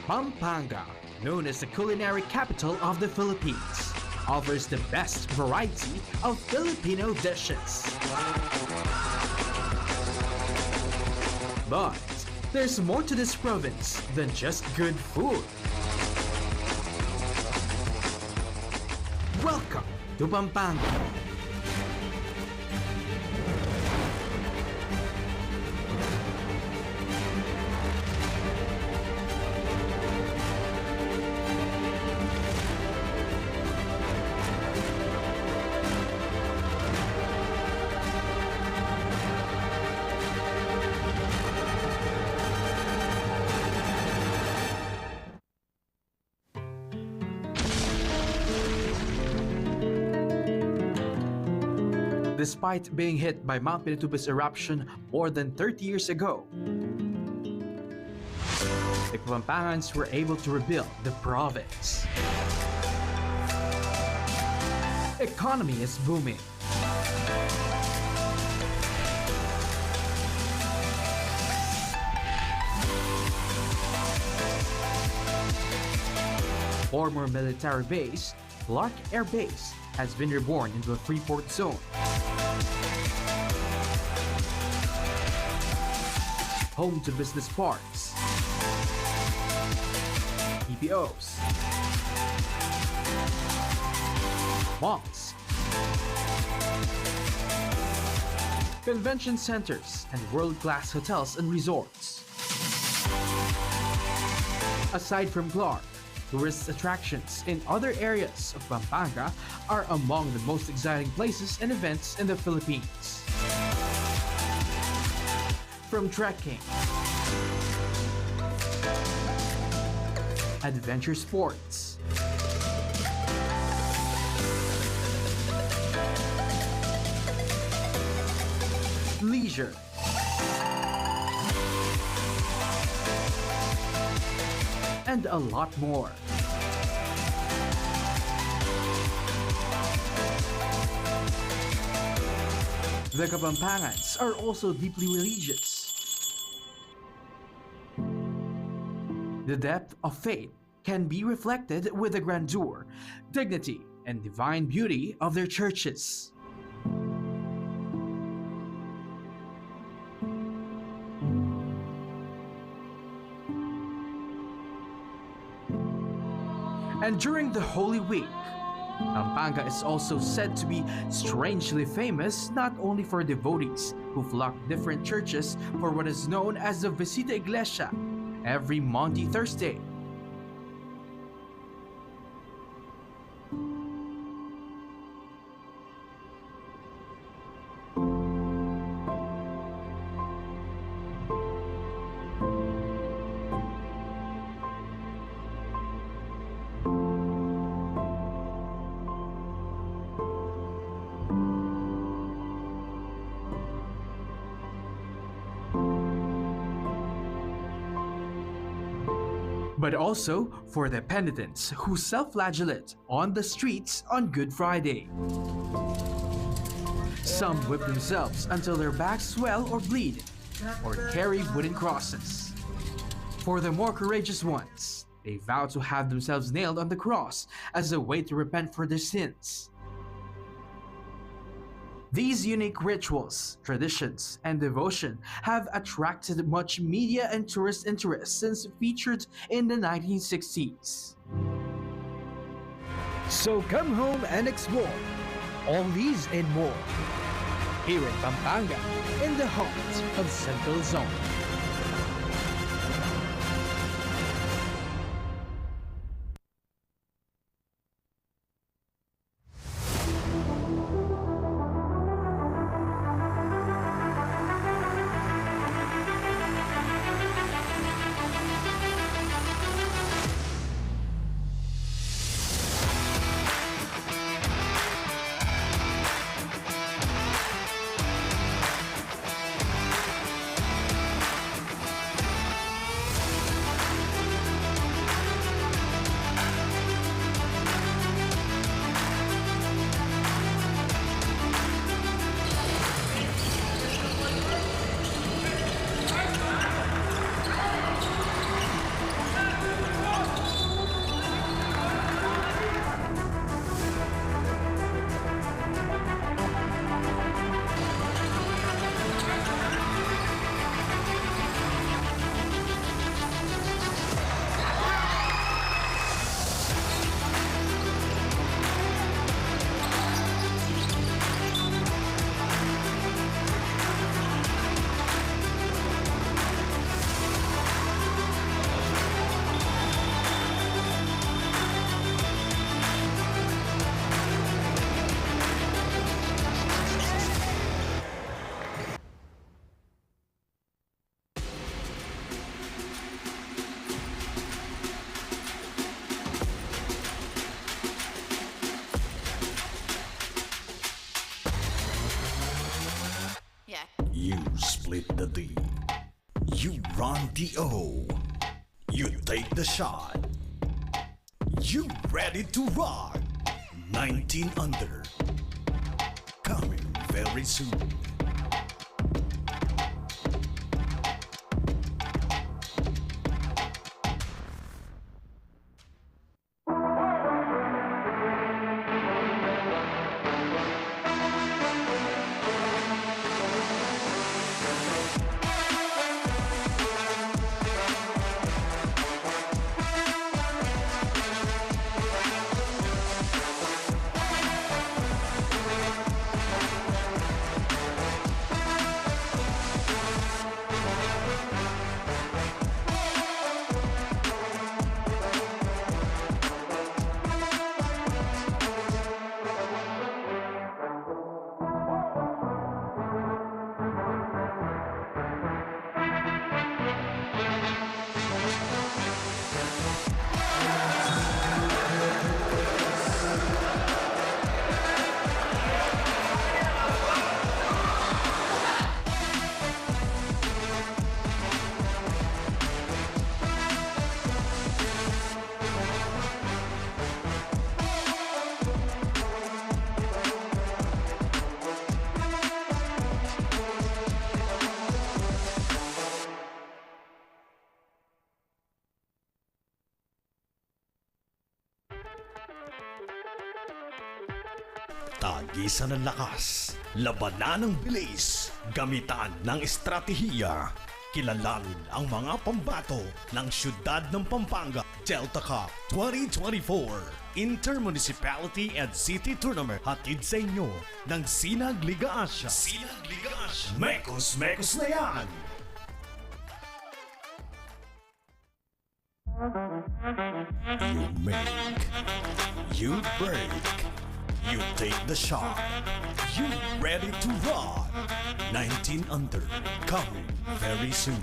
Pampanga, known as the culinary capital of the Philippines, offers the best variety of Filipino dishes. But there's more to this province than just good food. Welcome to Pampanga. Despite being hit by Mount Pinatubo's eruption more than 30 years ago, the Kapampangans were able to rebuild the province. Economy is booming. Former military base, Clark Air Base, has been reborn into a Freeport zone. Home to business parks, PPOs, malls, convention centers, and world-class hotels and resorts. Aside from Clark, tourist attractions in other areas of Pampanga are among the most exciting places and events in the Philippines. From trekking, adventure sports, leisure, and a lot more. The Kapampangans are also deeply religious. The depth of faith can be reflected with the grandeur, dignity, and divine beauty of their churches. And during the Holy Week, Pampanga is also said to be strangely famous not only for devotees who flock different churches for what is known as the Visita Iglesia every Maundy Thursday. but also for the penitents who self-flagellate on the streets on Good Friday. Some whip themselves until their backs swell or bleed, or carry wooden crosses. For the more courageous ones, they vow to have themselves nailed on the cross as a way to repent for their sins. These unique rituals, traditions, and devotion have attracted much media and tourist interest since featured in the 1960s. So come home and explore all these and more here in Pampanga, in the heart of Central Zone. You split the D. You run the O. You take the shot. You ready to rock. 19 under. Coming very soon. Tagisan ng lakas, labanan ng bilis, gamitan ng estratehiya. Kilalanin ang mga pambato ng siyudad ng Pampanga Delta Cup 2024 Intermunicipality and City Tournament. Hatid sa inyo ng Sinag Liga Asia. Sinag Liga Asia. Mekos na yan! You make, you break, you take the shot, you ready to rock. 19 under, coming very soon.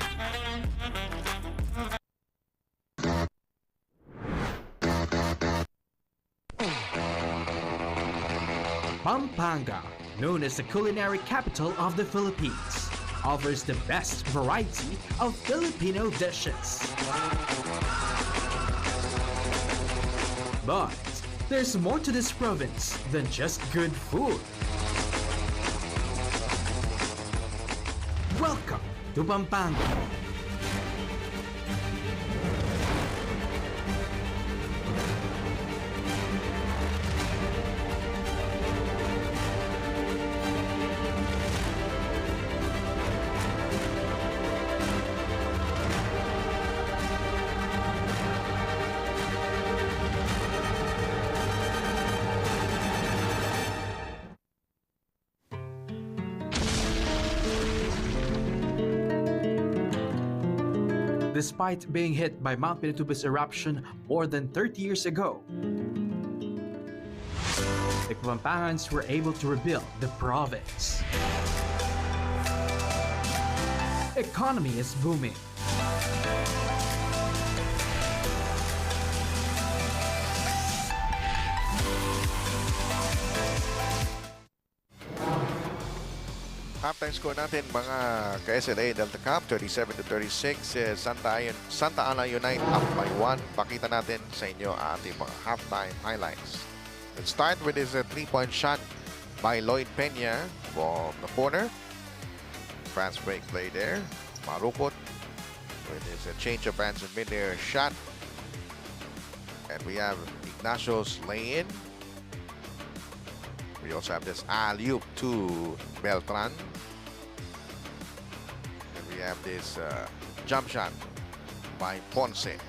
Pampanga, known as the culinary capital of the Philippines, offers the best variety of Filipino dishes. But there's more to this province than just good food. Welcome to Pampanga. Despite being hit by Mount Pinatubo's eruption more than 30 years ago, the Pampangans were able to rebuild the province. Economy is booming. Halftime score natin mga ka-SLA Delta Cup, 37-36. Santa Ana Unite up by 1. Pakita natin sa inyo ang ating mga halftime highlights. Let's start with this 3-point shot by Lloyd Peña from the corner. France break play there. Marukot with his change of hands in mid-air shot. And we have Ignacio's lay-in. We also have this alley-oop to Beltran. And we have this jump shot by Ponce.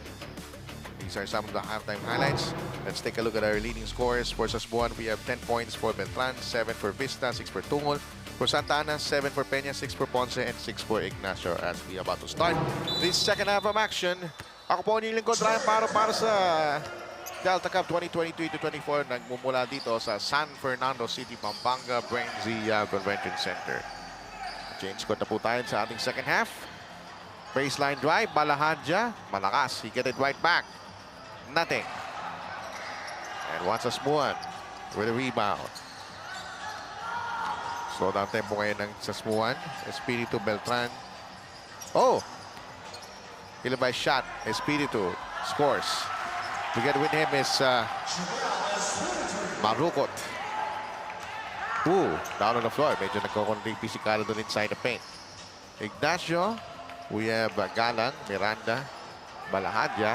These are some of the halftime highlights. Let's take a look at our leading scores. For Sasbuan, we have 10 points for Beltran, 7 for Vista, 6 for Tungol. For Santa Ana, 7 for Peña, 6 for Ponce, and 6 for Ignacio as we are about to start this second half of action. Ako po ang lingkod, Ryan Paro, para sa Delta Cup 2023-24, nagmumula dito sa San Fernando City, Pampanga, Brenzilla Convention Center. Change code na po tayo sa ating second half. Baseline drive, Balahadja, malakas. He get it right back. Nothing. And once a Sasmuan with a rebound. Slow down tempo ngayon ng Sasmuan. Espiritu Beltran. Oh! Ilabay shot. Espiritu scores. Together with him is Marukot. Ooh, down on the floor. Medyo nagkakunting pisikalo doon inside the paint. Ignacio. We have Galang, Miranda, Balahadja,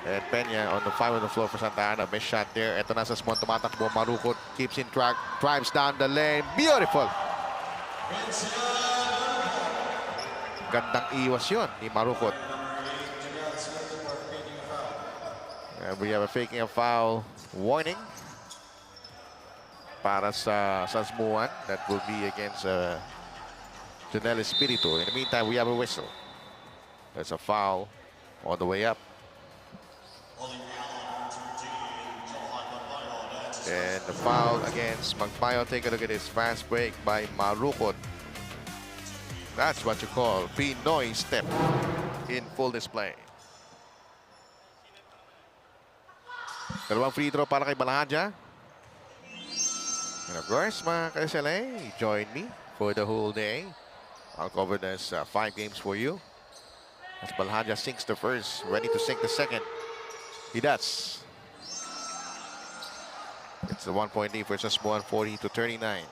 and Peña on the 5 on the floor for Santa Ana. Miss shot there. Ito na sa Sasmuan, tumatakbo. Marukot keeps in track. Drives down the lane. Beautiful! Gandang iwas yun ni Marukot. And we have a faking a foul warning para sa Sasmuan. That will be against Jonel Espiritu. In the meantime, we have a whistle. There's a foul all the way up. And the foul against Magpayo. Take a look at this fast break by Marukot. That's what you call Pinoy step in full display. Dalawang free throw para kay Balahadja. And of course, mga ka-SLA, join me for the whole day. I'll cover this 5 games for you. As Balahadja sinks the first, ready to sink the second. He does. It's a 1-point lead for Sasmuan, 40-39.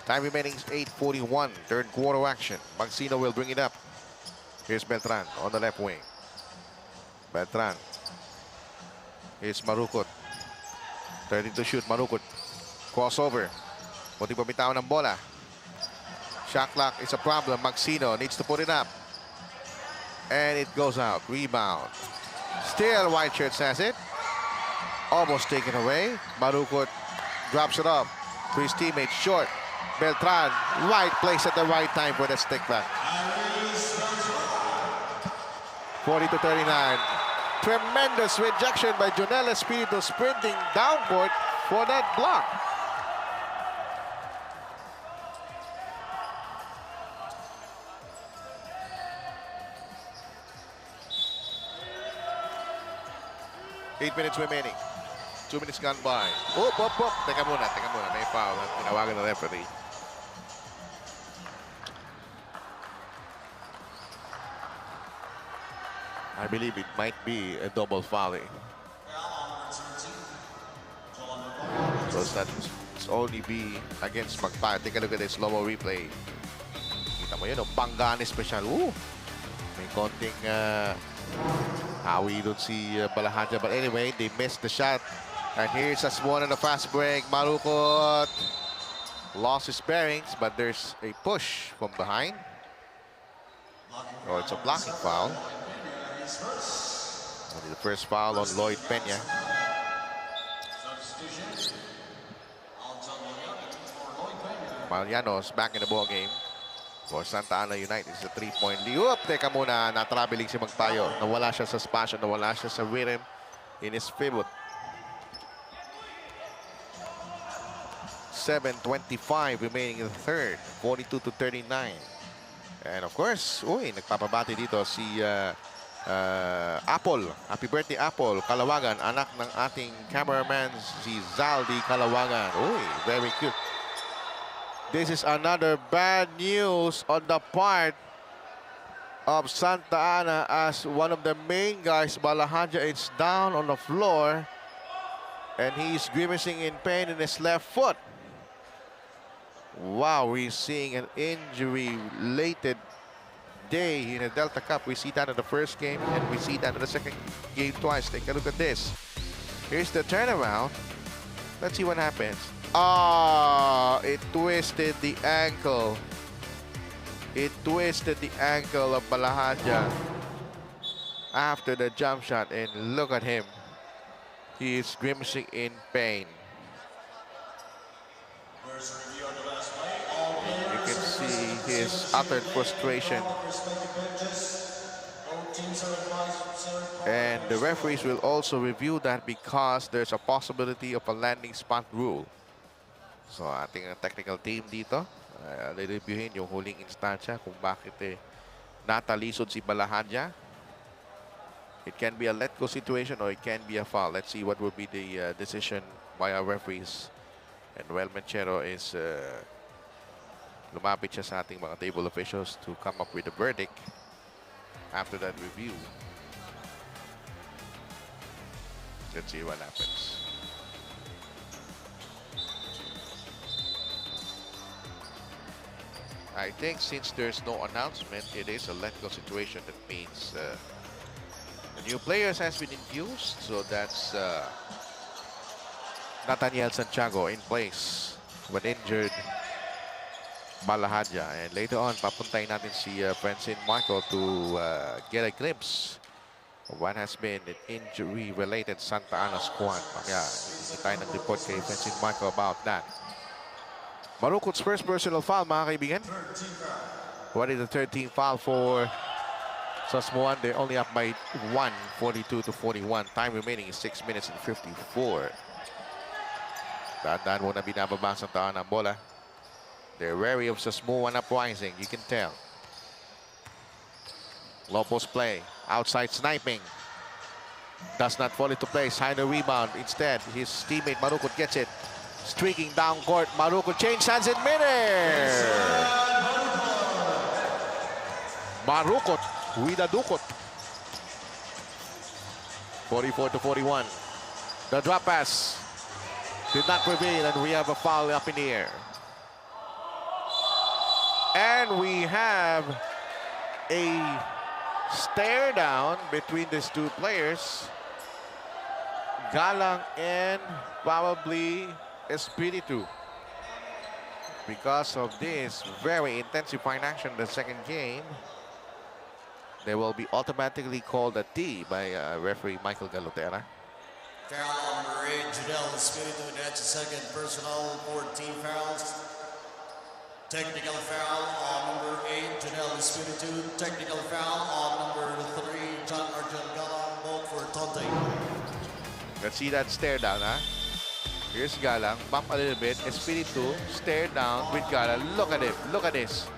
Time remaining is 8:41. Third quarter action. Magsino will bring it up. Here's Beltran on the left wing. Beltran. Here's Marukot. 30 to shoot. Marukot. Crossover. Munti pa bitaw ng bola. Shot clock is a problem. Magsino needs to put it up. And it goes out. Rebound. Still White Shirts has it. Almost taken away. Marukot drops it off to his teammate. Short. Beltran. Right place at the right time for the stick back. 40-39. Tremendous rejection by Jonel Espiritu, sprinting downward for that block. Eight minutes remaining. 2 minutes gone by. Oh, pop. Teka muna. May foul. Tinawagan ng referee. I believe it might be a double fouling. fouls that it's only be against Magpanga. Take a look at this slow-mo replay. Kita mo yun, Pangani special. Ooh! May konting hawi doon si Balahadja. But anyway, they missed the shot. And here's Sasmuan on the fast break. Marukot lost his bearings, but there's a push from behind. Oh, it's a blocking foul. Only the first foul on Lloyd Peña. Marianos back in the ball game for Santa Ana United. It's a 3-point lead. Oop, teka muna, na-traveling si Magtayo. Nawala siya sa spasyon, nawala siya sa rhythm in his pivot. 7:25 remaining in the third. 42-39. And of course, uy, nagpapabati dito si Apple. Happy birthday, Apple. Kalawagan, anak ng ating cameraman, si Zaldi Kalawagan. Uy, very cute. This is another bad news on the part of Santa Ana as one of the main guys, Balahadja, is down on the floor. And he's grimacing in pain in his left foot. Wow, we're seeing an injury-related day in the Delta Cup. We see that in the first game, and we see that in the second game twice. Take a look at this. Here's the turnaround. Let's see what happens. Ah, it twisted the ankle. It twisted the ankle of Balahadja after the jump shot, and look at him. He is grimacing in pain. You can see his utter frustration. And the referees will also review that because there's a possibility of a landing spot rule. So ating technical team dito, reviewin yung huling instansya kung bakit natalisod si Balahadja. It can be a let go situation or it can be a foul. Let's see what will be the decision by our referees. And Noel Menchero is lumapit siya sa ating mga table officials to come up with a verdict after that review. Let's see what happens. I think since there's no announcement, it is a let go situation. That means the new players has been infused, so that's Nathaniel Santiago in place when injured Balahadja. And later on, papuntayin natin si Francine Marco to get a glimpse of what has been an injury-related Santa Ana squad. Yeah, hindi tayo nag-report kay Francine Marco about that. Marukot's first personal foul, mga kaibigan. What is the 13th foul for Sasmuan? They're only up by 1, 42-41. Time remaining is 6 minutes and 54. Dahan-dahan muna binababa sa Santa Ana ang bola. They're wary of Sasmuan uprising, you can tell. Low post play, outside sniping. Does not fall into place, high the rebound. Instead, his teammate Marukot gets it. Streaking down court, Marukot change hands in midair. Marukot with a dukot. 44-41. The drop pass did not prevail, and we have a foul up in the air. And we have a stare down between these two players. Galang and probably Espiritu. Because of this very intensifying action in the second game, they will be automatically called a T by referee Michael Galotera. Foul on number 8, Janelle Espiritu. That's a second personal, 14 fouls. Technical foul on number 8, Janelle Espiritu. Technical foul on number 3, John Arjun Galang, both for taunting. Let's see that stare down, huh? Here's Galang, bump a little bit. Espiritu, stare down with Galang. Look at him, look at this.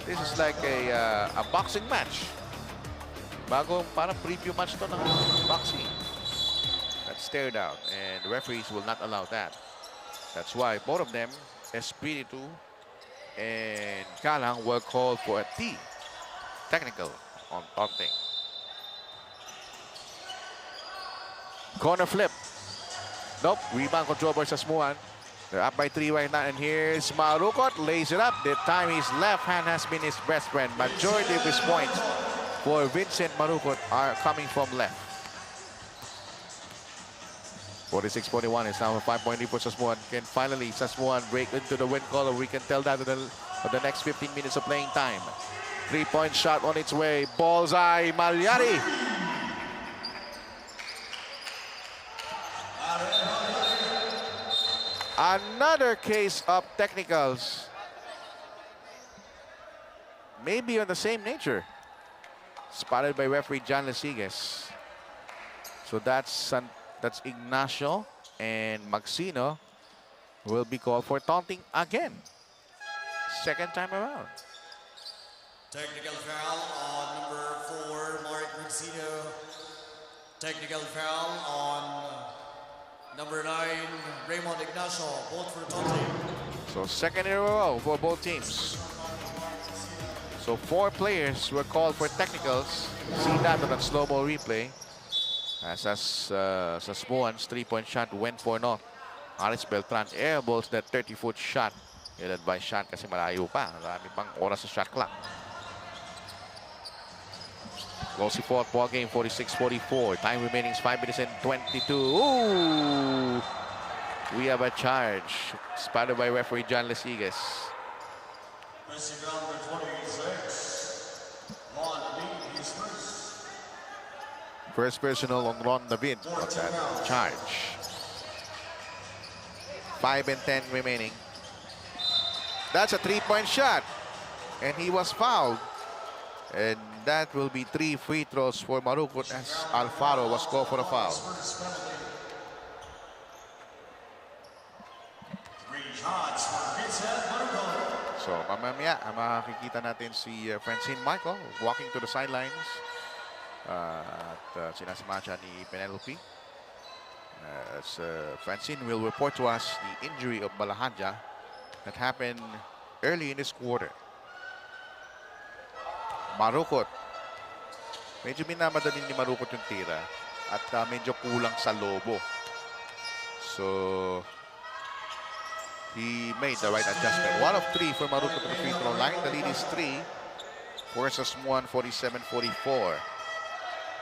This is like a boxing match. Bagong parang preview match to ng boxing. That stare down, and the referees will not allow that. That's why both of them, Espiritu and Galang, were called for a T. Technical on taunting. Corner flip. Nope, rebound control by Sasmuan. They're up by 3 right now, and here's Marukot, lays it up. The time his left hand has been his best friend. Majority of his points for Vincent Marukot are coming from left. 46-41 is now a 5-point lead for Sasmuan. Can finally Sasmuan break into the win column? We can tell that in the next 15 minutes of playing time. 3-point shot on its way. Bullseye, Malyari. Another case of technicals. Maybe on the same nature. Spotted by referee John Lesigues. So that's Ignacio, and Maxino will be called for taunting again. Second time around. Technical foul on number 4, Mark Maxino. Technical foul on number 9, Raymond Ignacio, both for taunting. So second in a row for both teams. So 4 players were called for technicals. See that on a slow-mo replay. As Sasmuan's 3-point shot went for naught. Aris Beltran airballs that 30-foot shot. Headed by shot kasi malayo pa. Marami pang oras sa shot clock. Closely fought ball game, 46-44. Time remaining is 5 minutes and 22. Ooh! We have a charge. Spotted by referee John Lesigues. Missing number 26, Ron David is first. First personal on Ron David on that charge. 5 and 10 remaining. That's a 3-point shot. And he was fouled. And that will be 3 free throws for Marukot as Alfaro was called for a foul. 3 shots for Vincent Marukot. So mamaya makikita natin si Francine Michael walking to the sidelines. At sinasama siya ni Penelope. As Francine will report to us the injury of Balahadja that happened early in this quarter. Marukot. Medyo minamadali ni Marukot yung tira at medyo kulang sa lobo. So he made the right adjustment. 1 of 3 for Marukot on the free throw line. The lead is 3 for Sasmuan, 47-44.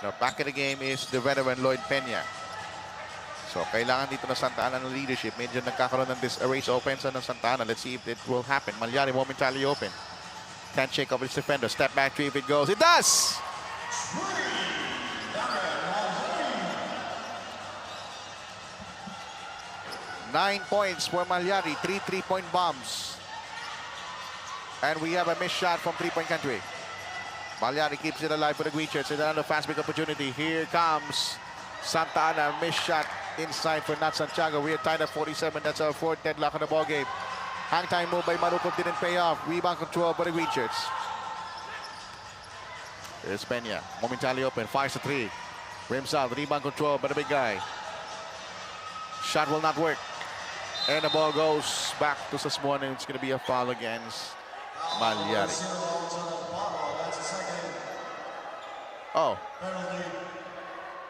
Now back in the game is the veteran Lloyd Peña. So kailangan dito na Santa Ana ng leadership. Medyo nagkakaroon ng disarray sa offense ng Santa Ana. Let's see if it will happen. Malyari momentarily open. Can't shake off his defender. Step back 3 if it goes. It does! Nine points for Malyari. 3 3-point bombs. And we have a missed shot from 3-point country. Malyari keeps it alive for the Greenshirts. It's another fast break opportunity. Here comes Santa Ana. Missed shot inside for Nat Santiago. We are tied at 47. That's our 4th deadlock in the ball game. Hang time move by Marukot didn't pay off. Rebound control for the Greenshirts. There's Peña. Momentarily open. Fires a 3. Rims out. Rebound control by the big guy. Shot will not work. And the ball goes back to Sasmuan, and it's going to be a foul against Malyari. Oh.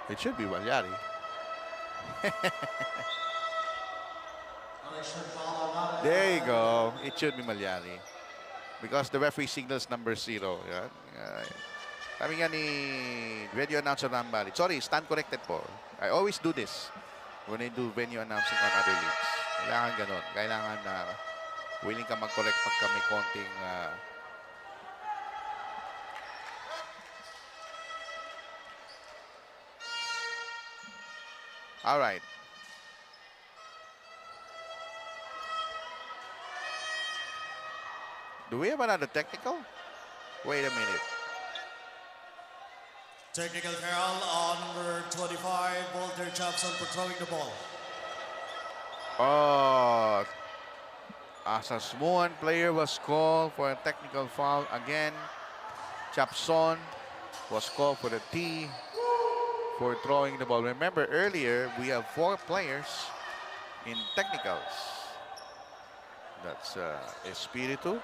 It should be Malyari. There you go. It should be Malyari. Because the referee signals number 0. Yeah? Sabi nga ni radio announcer Rambali. Sorry, stand corrected po. I always do this when I do venue announcing on other leagues. Kailangan ganun. Kailangan na willing ka mag-correct pagka may konting all right. Do we have another technical? Wait a minute. Technical foul on number 25, Walter Chapson, for throwing the ball. Oh, a Sasmuan player was called for a technical foul again. Chapson was called for the T for throwing the ball. Remember earlier, we have 4 players in technicals. That's Espiritu,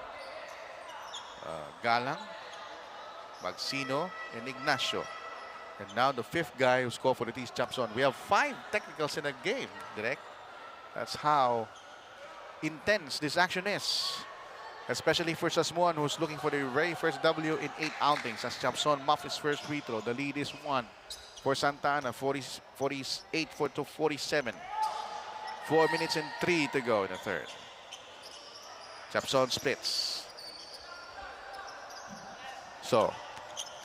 Galang, Magsino, and Ignacio. And now the 5th guy who's called for the T is Chapson. We have 5 technicals in a game, direct. That's how intense this action is. Especially for Sasmuan, who's looking for the very first W in 8 outings. As Chapson muffed his first free throw, the lead is 1 for Santa Ana, 48 to 47. 4 minutes and 3 to go in the third. Chapson splits. So,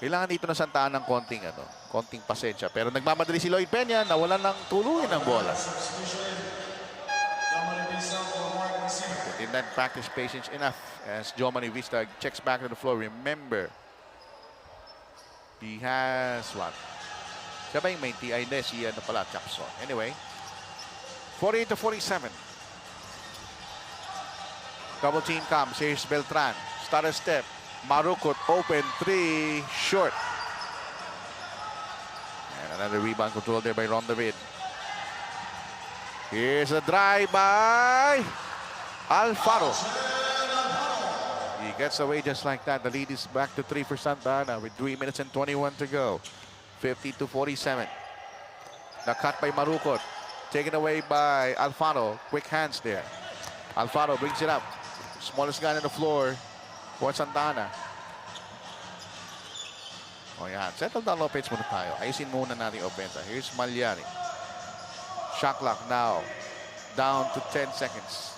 kailangan dito na Santa Ana ng konting pasensya. Pero nagmamadali si Lloyd Peña, nawalan ng tuluyan ng bola. Did not practice patience enough as Jomani Vista checks back to the floor. Remember, he has what? Siya ba yung may TI? Hindi, si Chapson. Anyway, 48 to 47. Double team comes. Here's Beltran. Stutter step. Marukot open 3 short. And another rebound controlled there by Ron David. Here's a drive by Alfaro. He gets away just like that. The lead is back to 3 for Santa Ana with 3 minutes and 21 to go. 50 to 47. The cut by Marukot. Taken away by Alfaro. Quick hands there. Alfaro brings it up. Smallest guy on the floor for Santa Ana. O yan. Settle down offense muna tayo. Ayusin muna natin offense. Here's Malyari. Shot clock now. Down to 10 seconds.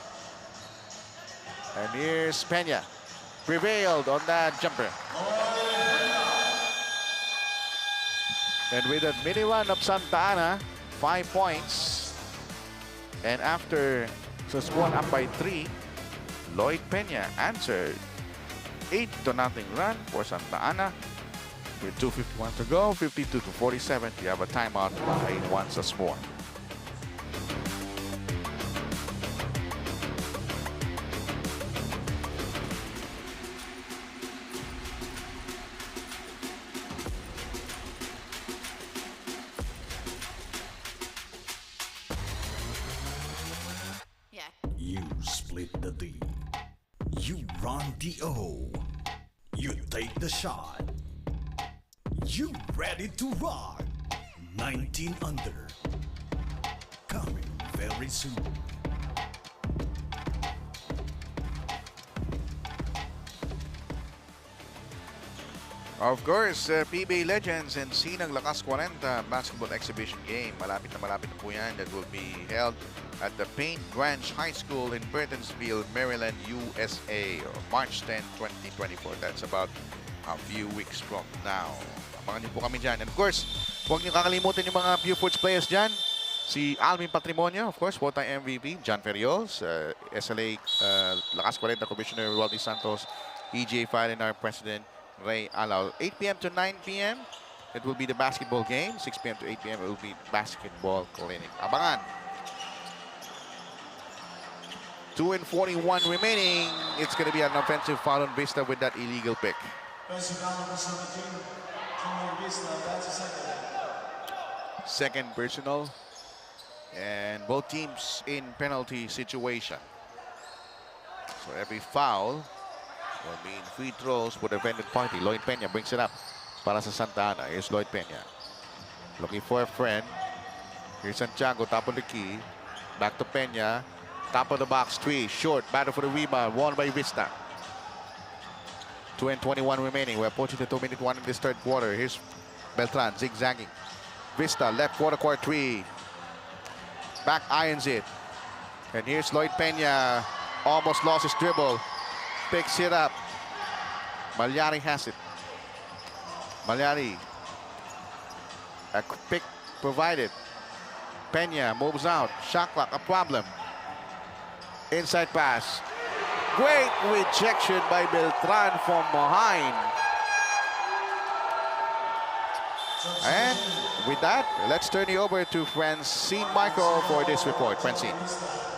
And here's Peña. Prevailed on that jumper. And with a mini run of Santa Ana, 5 points. And after Sasmuan up by 3, Lloyd Peña answered. 8-0 run for Santa Ana. With 2:51 to go, 52 to 47. You have a timeout by Juan Sasmuan. You split the D. You run the O. You take the shot. You ready to rock. 19 under. Coming very soon. Of course, PBA Legends and Sinang Lakas 40 basketball exhibition game. Malapit na po yan. That will be held at the Paint Branch High School in Burtonsville, Maryland, USA, March 10, 2024. That's about a few weeks from now. Abangan niyo po kami dyan. And of course, huwag niyo kakalimutan yung mga Buford's players dyan. Si Alvin Patrimonio, of course, four-time MVP. John Ferriols, SLA Lakas 40 Commissioner Waldy Santos, EJ Farinar President Ray Alao. 8 p.m. to 9 p.m. It will be the basketball game. 6 p.m. to 8 p.m. It will be basketball clinic. Abangan. 2:41 remaining. It's going to be an offensive foul on Vista with that illegal pick. Second personal. And both teams in penalty situation. So every foul will mean free throws for the defending party. Lloyd Peña brings it up para sa Santa Ana. Here's Lloyd Peña. Looking for a friend. Here's Santiago, top of the key. Back to Peña. Top of the box, 3. Short. Battle for the rebound. Won by Vista. 2:21 remaining. We're approaching the 2-minute one in this third quarter. Here's Beltran zigzagging. Vista, left quarter court 3. Back irons it. And here's Lloyd Peña. Almost lost his dribble. Picks it up. Malyari has it. Malyari. A pick provided. Peña moves out. Shot clock, a problem. Inside pass. Great rejection by Beltran from behind. And with that, let's turn it over to Francine Michael for this report. Francine.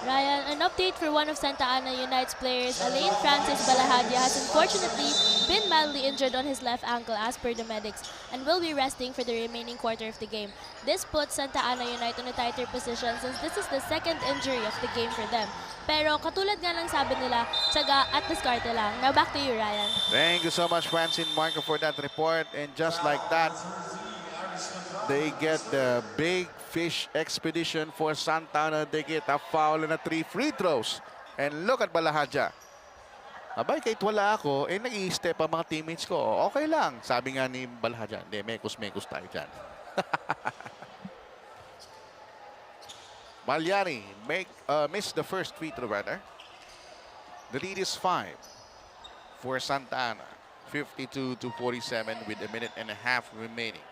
Ryan, an update for one of Santa Ana United's players, Alain Francis Balahadia, has unfortunately been mildly injured on his left ankle as per the medics and will be resting for the remaining quarter of the game. This puts Santa Ana United in a tighter position since this is the second injury of the game for them. Pero katulad nga ng sabi nila, tsaga at diskarte lang. Now back to you, Ryan. Thank you so much, Francine Michael, for that report. And just like that, they get the big fish expedition for Santa Ana. They get a foul and 3 free throws And look at Balahadja. Abay, kahit wala ako, nag-i-step ang mga teammates ko. Okay lang. Sabi nga ni Balahadja, hindi, mekos-mekos tayo dyan. Malyari missed the first free throw rather. The lead is 5 for Santa Ana. 52-47 with a minute and a half remaining.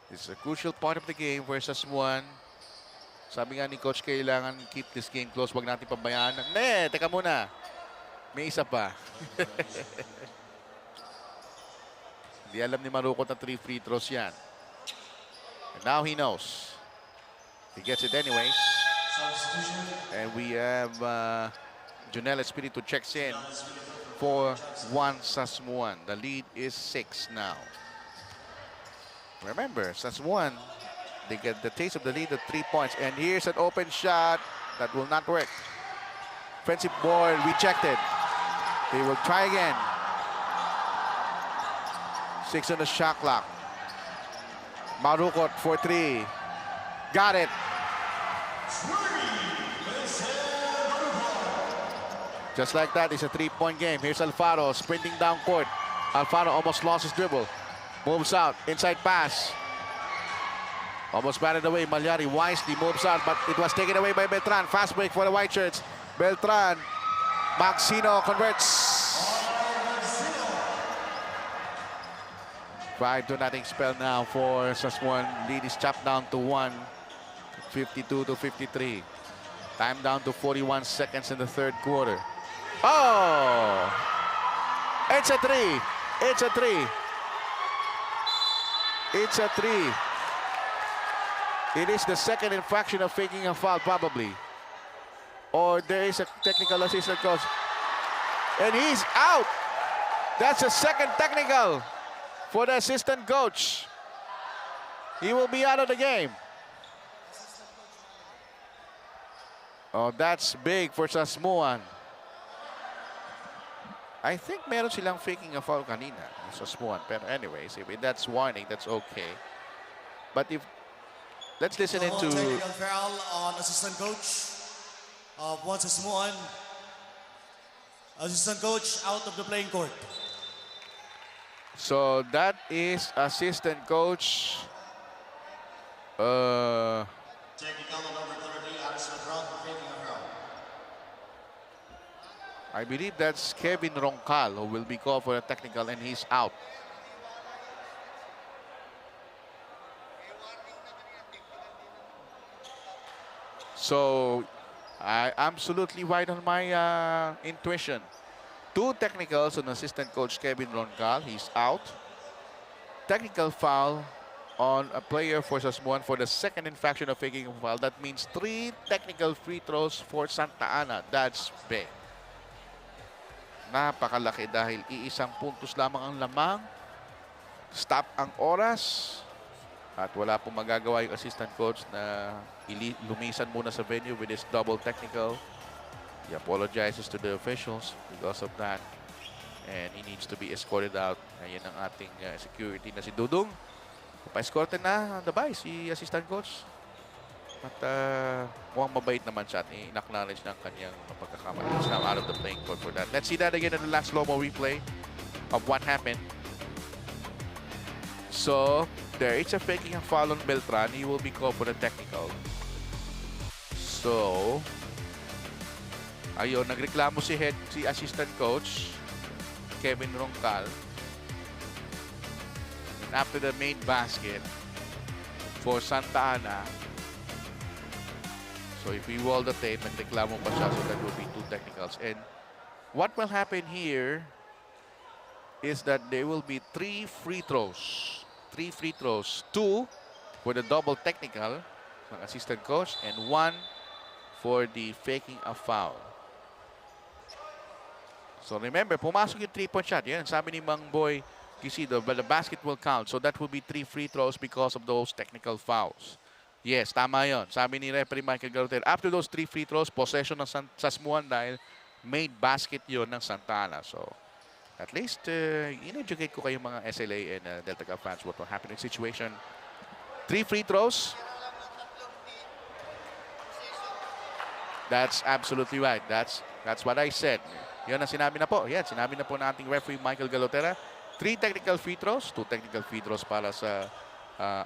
This is a crucial part of the game versus 1. Sabi nga ni Coach, kailangan keep this game close. Huwag natin pabayaan. Teka muna. May isa pa. Hindi alam ni Marukot na 3 free throws yan. And now he knows. He gets it anyways. And we have Junel Espiritu checks in for Juan Sasmuan. The lead is 6 now. Remember, Sasmuan, they get the taste of the lead at 3 points. And here's an open shot that will not work. Offensive ball rejected. They will try again. 6 on the shot clock. Marukot for 3. Got it. Just like that, it's a 3-point game. Here's Alfaro sprinting down court. Alfaro almost lost his dribble. Moves out, inside pass. Almost batted away. Malyari wisely moves out, but it was taken away by Beltran. Fast break for the white shirts. Beltran. Maxino converts. 5-0 spell now for Sasmuan. Lead is chopped down to 1. 52-53. Time down to 41 seconds in the third quarter. Oh! It's a 3. It's a 3. It's a 3. It is the second infraction of faking a foul, probably. Or there is a technical assistant coach. And he's out. That's a second technical for the assistant coach. He will be out of the game. Oh, that's big for Sasmuan. I think meron silang faking a foul kanina, Sasmuan. But anyways, if that's warning, that's okay. But if let's listen into Technical foul on assistant coach of Juan Sasmuan. Assistant coach out of the playing court. so that is assistant coach. Technical number 30, Addison Brown for faking a foul. I believe that's Kevin Roncal who will be called for a technical, and he's out. So I'm absolutely right on my intuition. 2 technicals on assistant coach Kevin Roncal. He's out. Technical foul on a player for Sasmuan for the second infraction of faking a foul. That means 3 technical free throws for Santa Ana. That's big. Napakalaki dahil iisang puntos lamang ang lamang. Stop ang oras. At wala pong magagawa yung assistant coach na lumisan muna sa venue with his double technical. He apologizes to the officials because of that. And he needs to be escorted out. Ayan ang ating security na si Dudong. Pa-escorted na the bye si assistant coach. At mukhang mabait naman siya at in-acknowledge ng kanyang pagkakamali. He's now out of the playing court for that. Let's see that again in the last slow-mo replay of what happened. So, there is a faking a foul on Beltran. He will be called for the technical. So, ayun, nagreklamo si assistant coach, Kevin Roncal. And after the main basket for Santa Ana. So, if we roll the tape, nagreklamo pa siya, so that will be 2 technicals. And what will happen here is that there will be 3 free throws. 3 free throws. 2 for the double technical ng assistant coach and 1 for the faking a foul. So remember, pumasok yung 3-point shot. Yan, sabi ni Mang Boy Quisido, but the basket will count. So that will be 3 free throws because of those technical fouls. Yes, tama yon. Sabi ni referee Michael Garutel, after those 3 free throws, possession ng Sasmuan dahil made basket yon ng Santa Ana. So at least, in-educate ko kayo mga SLA and Delta Cup fans what will happen in situation. 3 free throws. That's absolutely right. That's what I said. Yan ang sinabi na po. Yan, sinabi na po ng ating referee Michael Galotera. 3 technical free throws, 2 technical free throws para sa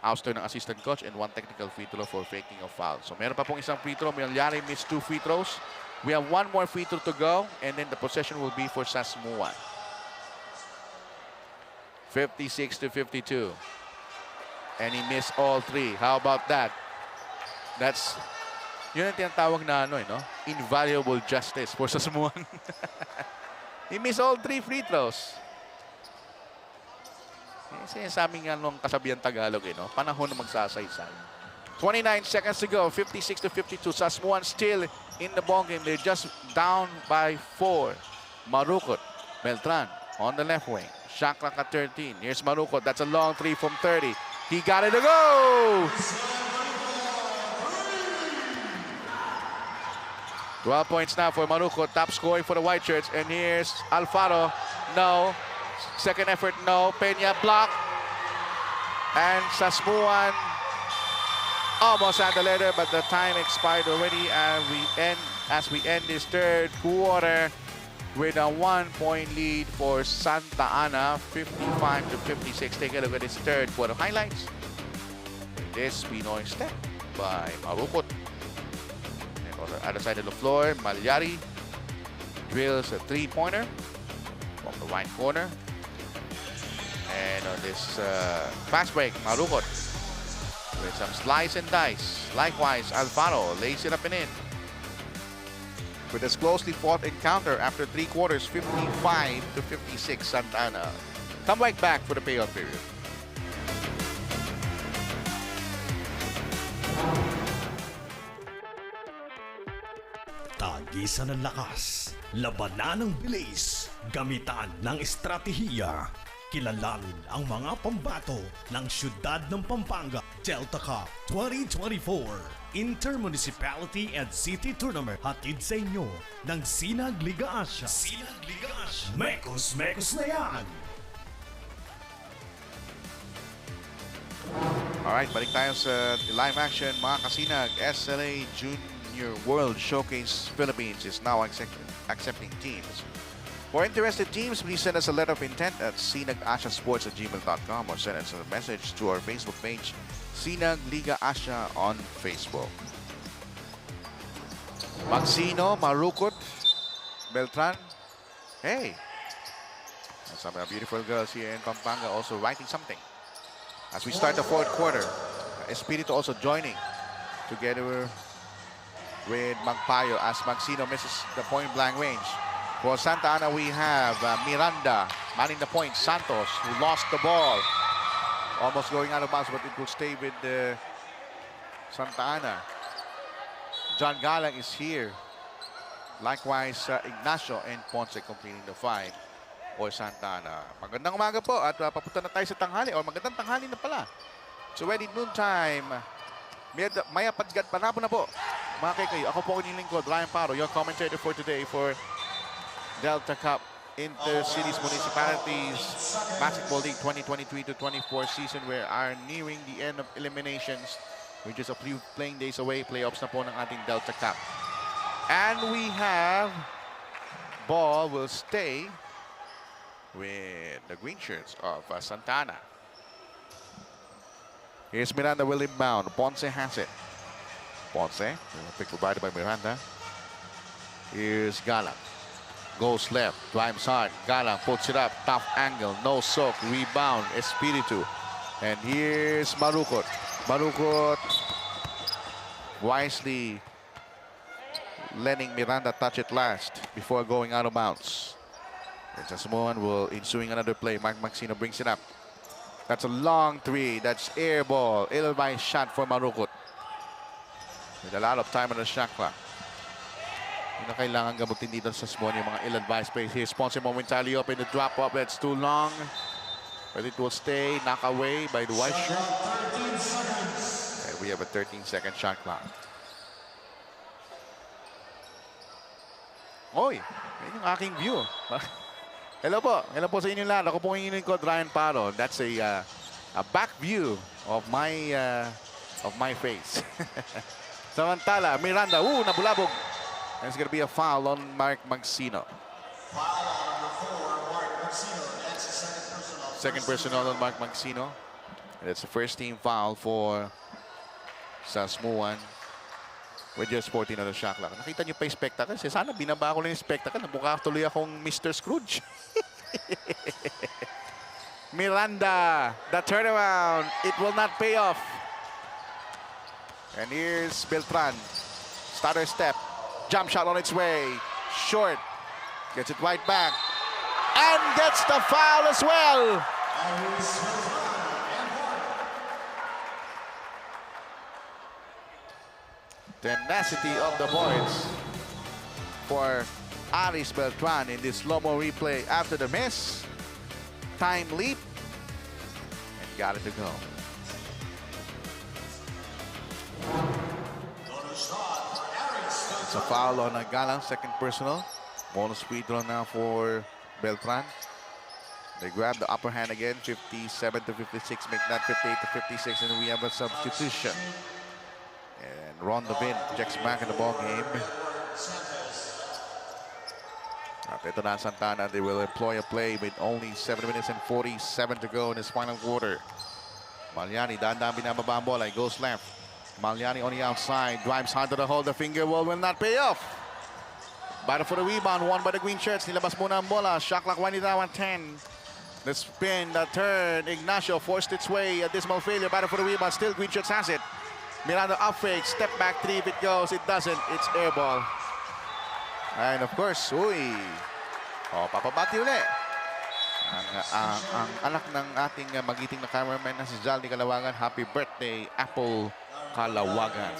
ouster ng assistant coach and 1 technical free throw for faking of foul. So meron pa pong isang free throw. Milyari missed 2 free throws. We have 1 more free throw to go and then the possession will be for Sasmuan. 56-52. And he missed all 3. How about that? That's yun ang tinatawag na no? Invaluable justice for Sasmuan. He missed all 3 free throws. Sinasabi nga nung kasabihan Tagalog, panahon na magsasaysay. 29 seconds to go, 56-52. Sasmuan still in the ball game. They're just down by 4. Marukot, Beltran on the left wing. Shot clock at 13. Here's Marukot. That's a long 3 from 30. He got it to go! 12 points now for Marukot. Top scoring for the White Shirts. And here's Alfaro. No. Second effort, no. Peña block. And Sasmuan almost had the letter, but the time expired already. And as we end this third quarter with a 1-point lead for Santa Ana, 55-56. Take a look at this third quarter highlights. This Pinoy step by Marukot. And on the other side of the floor, Malyari drills a 3-pointer from the right corner. And on this fast break, Marukot with some slice and dice. Likewise, Alfaro lays it up and in. With this closely fought encounter after 3 quarters, 55-56 Santa Ana. Come right back for the payoff period. Tagisan ng lakas, labanan ng bilis, gamitan ng estratehiya. Kilalanin ang mga pambato ng siyudad ng Pampanga Delta Cup 2024 Intermunicipality and City Tournament. Hatid sa inyo ng Sinag Liga Asia. Sinag Liga Asia. Mekos na yan! Alright, balik tayo sa live action. Mga kasinag, SLA Junior World Showcase Philippines is now accepting teams. For interested teams, please send us a letter of intent at sinagasiasports@gmail.com or send us a message to our Facebook page, Sinag Liga Asia on Facebook. Magsino, Marukot, Beltran. Hey! Some beautiful girls here in Pampanga also writing something. As we start the fourth quarter, Espiritu also joining together with Magpayo as Magsino misses the point-blank range. For Santa Ana, we have Miranda manning the point. Santos, who lost the ball. Almost going out of bounds, but it will stay with Santa Ana. John Galang is here. Likewise, Ignacio and Ponce completing the 5 for Santa Ana. Magandang umaga po at papunta na tayo sa tanghali. O magandang tanghali na pala. So ready noontime. Maya Padgat Panabo na po. Mga kayo, ako po ang inyong lingkod, Ryan Paro, your commentator for today for Delta Cup Inter-Cities Municipalities Basketball League 2023-24 season. We are nearing the end of eliminations. We're just a few playing days away. Playoffs na po ng ating Delta Cup. And we have ball will stay with the green shirts of Santa Ana. Here's Miranda, will inbound. Ponce has it. Ponce, picked provided by Miranda. Here's Galang. Goes left, drives hard. Galang puts it up, tough angle, no soak, rebound, Espiritu. And here's Marukot. Marukot wisely letting Miranda touch it last before going out of bounds. And Sasmuan will ensuing another play. Mark Magsino brings it up. That's a long 3. That's air ball. Ill-advised shot for Marukot. With a lot of time on the shot clock. Hindi na kailangan gamutin dito sa Sasmuan yung mga ill-advised plays. Here's Ponce momentarily up in the drop-up. That's too long. But it will stay. Knock away by the white shirt. And we have a 13-second shot clock. Oy, yun yung aking view. Hello po. Hello po sa inyo lahat. Ako po yung inyong ko, Ryan Paro. That's a back view of my face. Samantala, Miranda, nabulabog. And it's going to be a foul on Mark Magsino. Second personal on Mark Magsino. And it's the first team foul for Sasmuan. With just 14 on the shot clock. Nakita niyo pa yung spectacle. Sana binaba ko lang yung spectacle. Mukha tuloy akong Mr. Scrooge. Miranda, the turnaround. It will not pay off. And here's Beltran. Starter step. Jump shot on its way. Short. Gets it right back. And gets the foul as well. Tenacity of the boards for Aris Beltran in this slow-mo replay after the miss. Time leap. And got it to go. It's a foul on Galang, second personal. Bonus free throw now for Beltran. They grab the upper hand again, 57 to 56, make that 58 to 56, and we have a substitution. And Ron Devin checks back in the ball game. At ito na Santa Ana, they will employ a play with only 7 minutes and 47 to go in this final quarter. Maliani, dahan-dahan binababa ang bola, goes left. Maliani on the outside, drives hard to the hole, the finger will not pay off. Battle for the rebound, won by the green shirts. Nilabas muna ang bola, shot clock winding down 10. The spin, the turn, Ignacio forced its way, a dismal failure, battle for the rebound, still green shirts has it. Miranda up fake, step back three, if it goes, it doesn't, it's air ball. And of course, papabati uli. Ang anak ng ating magiting na cameraman na si Zaldi Kalawagan, happy birthday, Apple Kalawagan.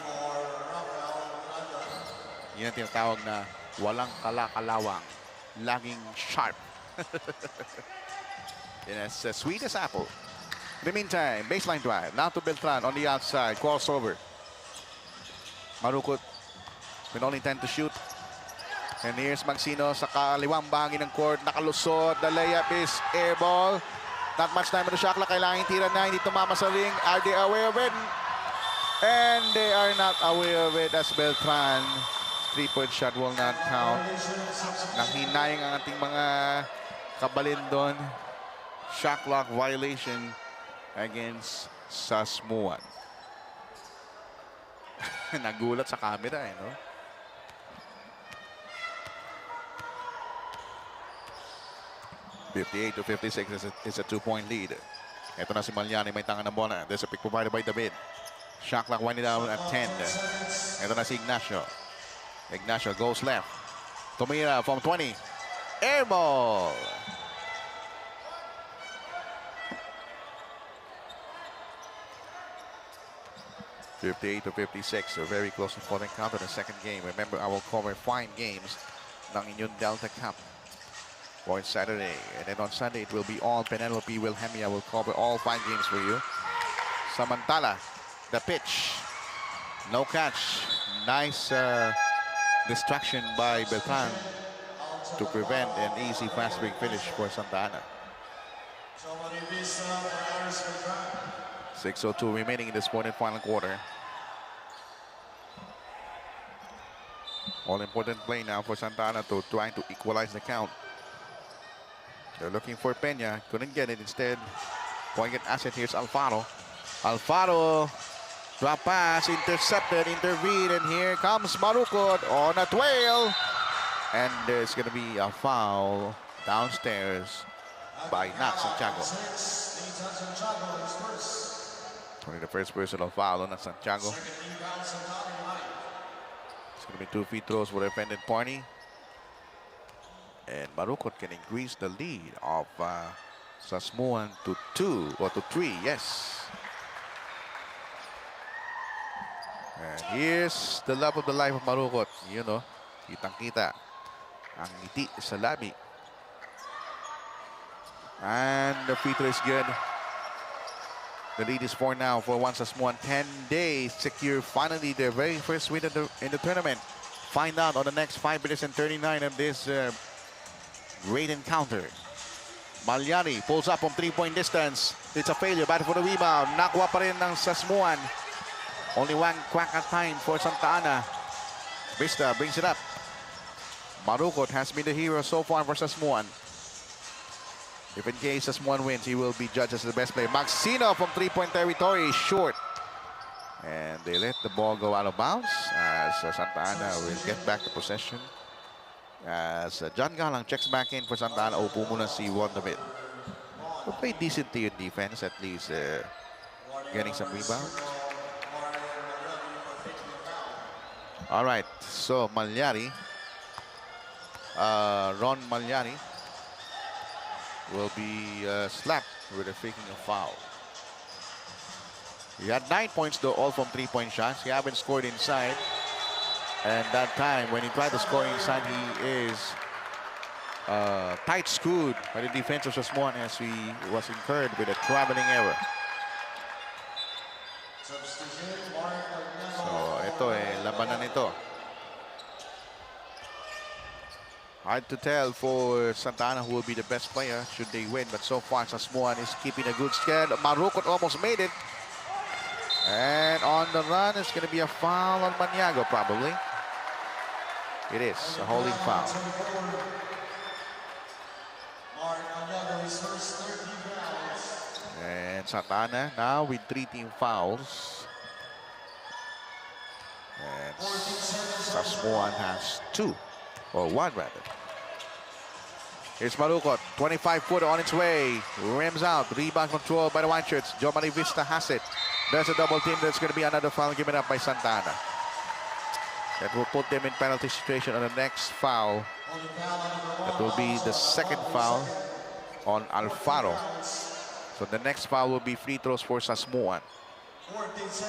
Yan ang tinatawag na walang kalakalawang, laging sharp. And as sweet as apple. In the meantime, baseline drive. Now to Beltran on the outside. Crossover. Marukot with only 10 to shoot. And here's Magsino sa kaliwang bahagi ng court. Nakalusot. The layup is air ball. Not much time on the shot clock. Kailangan tira na. Hindi tumama sa ring. Are they aware of it? And they are not aware of it as Beltran. 3-point shot will not count. Nanghinayang ang ating mga kabalin doon. Shot clock violation against Sasmuan. Nagulat sa camera no? (58 to 56) is a 2-point lead. Ito na si Maliani, may tangan ng bola. There's a pick provided by David. Shot clock winding down at 10. Ito na si Ignacio. Ignacio goes left. Tumira from 20. Air ball. (58 to 56). We're very close to falling count in the second game. Remember, I will cover 5 games ng inyong Delta Cup for Saturday. And then on Sunday, it will be all Penelope Wilhelmia will cover all 5 games for you. Samantala, the pitch. No catch. Nice distraction by Beltran to prevent an easy fast break finish for Santa Ana. 6:02 remaining in this final quarter. All important play now for Santa Ana to try to equalize the count. They're looking for Peña, couldn't get it. Instead, point at asset. Here's Alfaro. Alfaro, drop pass, intercepted, intervened, and here comes Marukot on a trail. And there's going to be a foul downstairs by Nat Santiago. Only the first personal foul on Santiago. It's going to be 2 free throws for the defendant party. And Marukot can increase the lead of Sasmuan to 2 or to 3. Yes. And here's the love of the life of Marukot. You know, kitang-kita ang ngiti sa labi. And the free throw is good. The lead is 4 now for Sasmuan. 10 days secure finally their very first win in the tournament. Find out on the next 5 minutes and 39 of this great encounter. Maliani pulls up from 3-point distance. It's a failure. Battle for the rebound. Nakuha pa rin ng Sasmuan. Only one crack at time for Santa Ana. Vista brings it up. Marukot has been the hero so far for Sasmuan. If in case Sasmuan wins, he will be judged as the best player. Maxino from three-point territory is short. And they let the ball go out of bounds as Santa Ana will get back the possession. As John Galang checks back in for Santa Ana. Upo muna si Wondermit. Who played decently in defense, at least getting some rebounds. All right, so Malyari, Ron Malyari will be slapped with a faking a foul. He had 9 points though, all from three-point shots. He haven't scored inside. And that time, when he tried to score inside, he is tight screwed by the defense of Sasmuan as he was incurred with a traveling error. So, ito labanan ito. Hard to tell for Santa Ana who will be the best player should they win. But so far, Sasmuan is keeping a good scan. Marukot almost made it. And on the run, it's going to be a foul on Maniago, probably. It is a holding foul. And Santa Ana now with 3 team fouls. And Sasmuan has 2, or 1 rather. Here's Marukot, 25-footer on its way. Rims out, rebound controlled by the white shirts. Jomari Vista has it. There's a double team. There's going to be another foul given up by Santa Ana. That will put them in penalty situation on the next foul. That will be the second foul on Alfaro. So the next foul will be free throws for Sasmuan.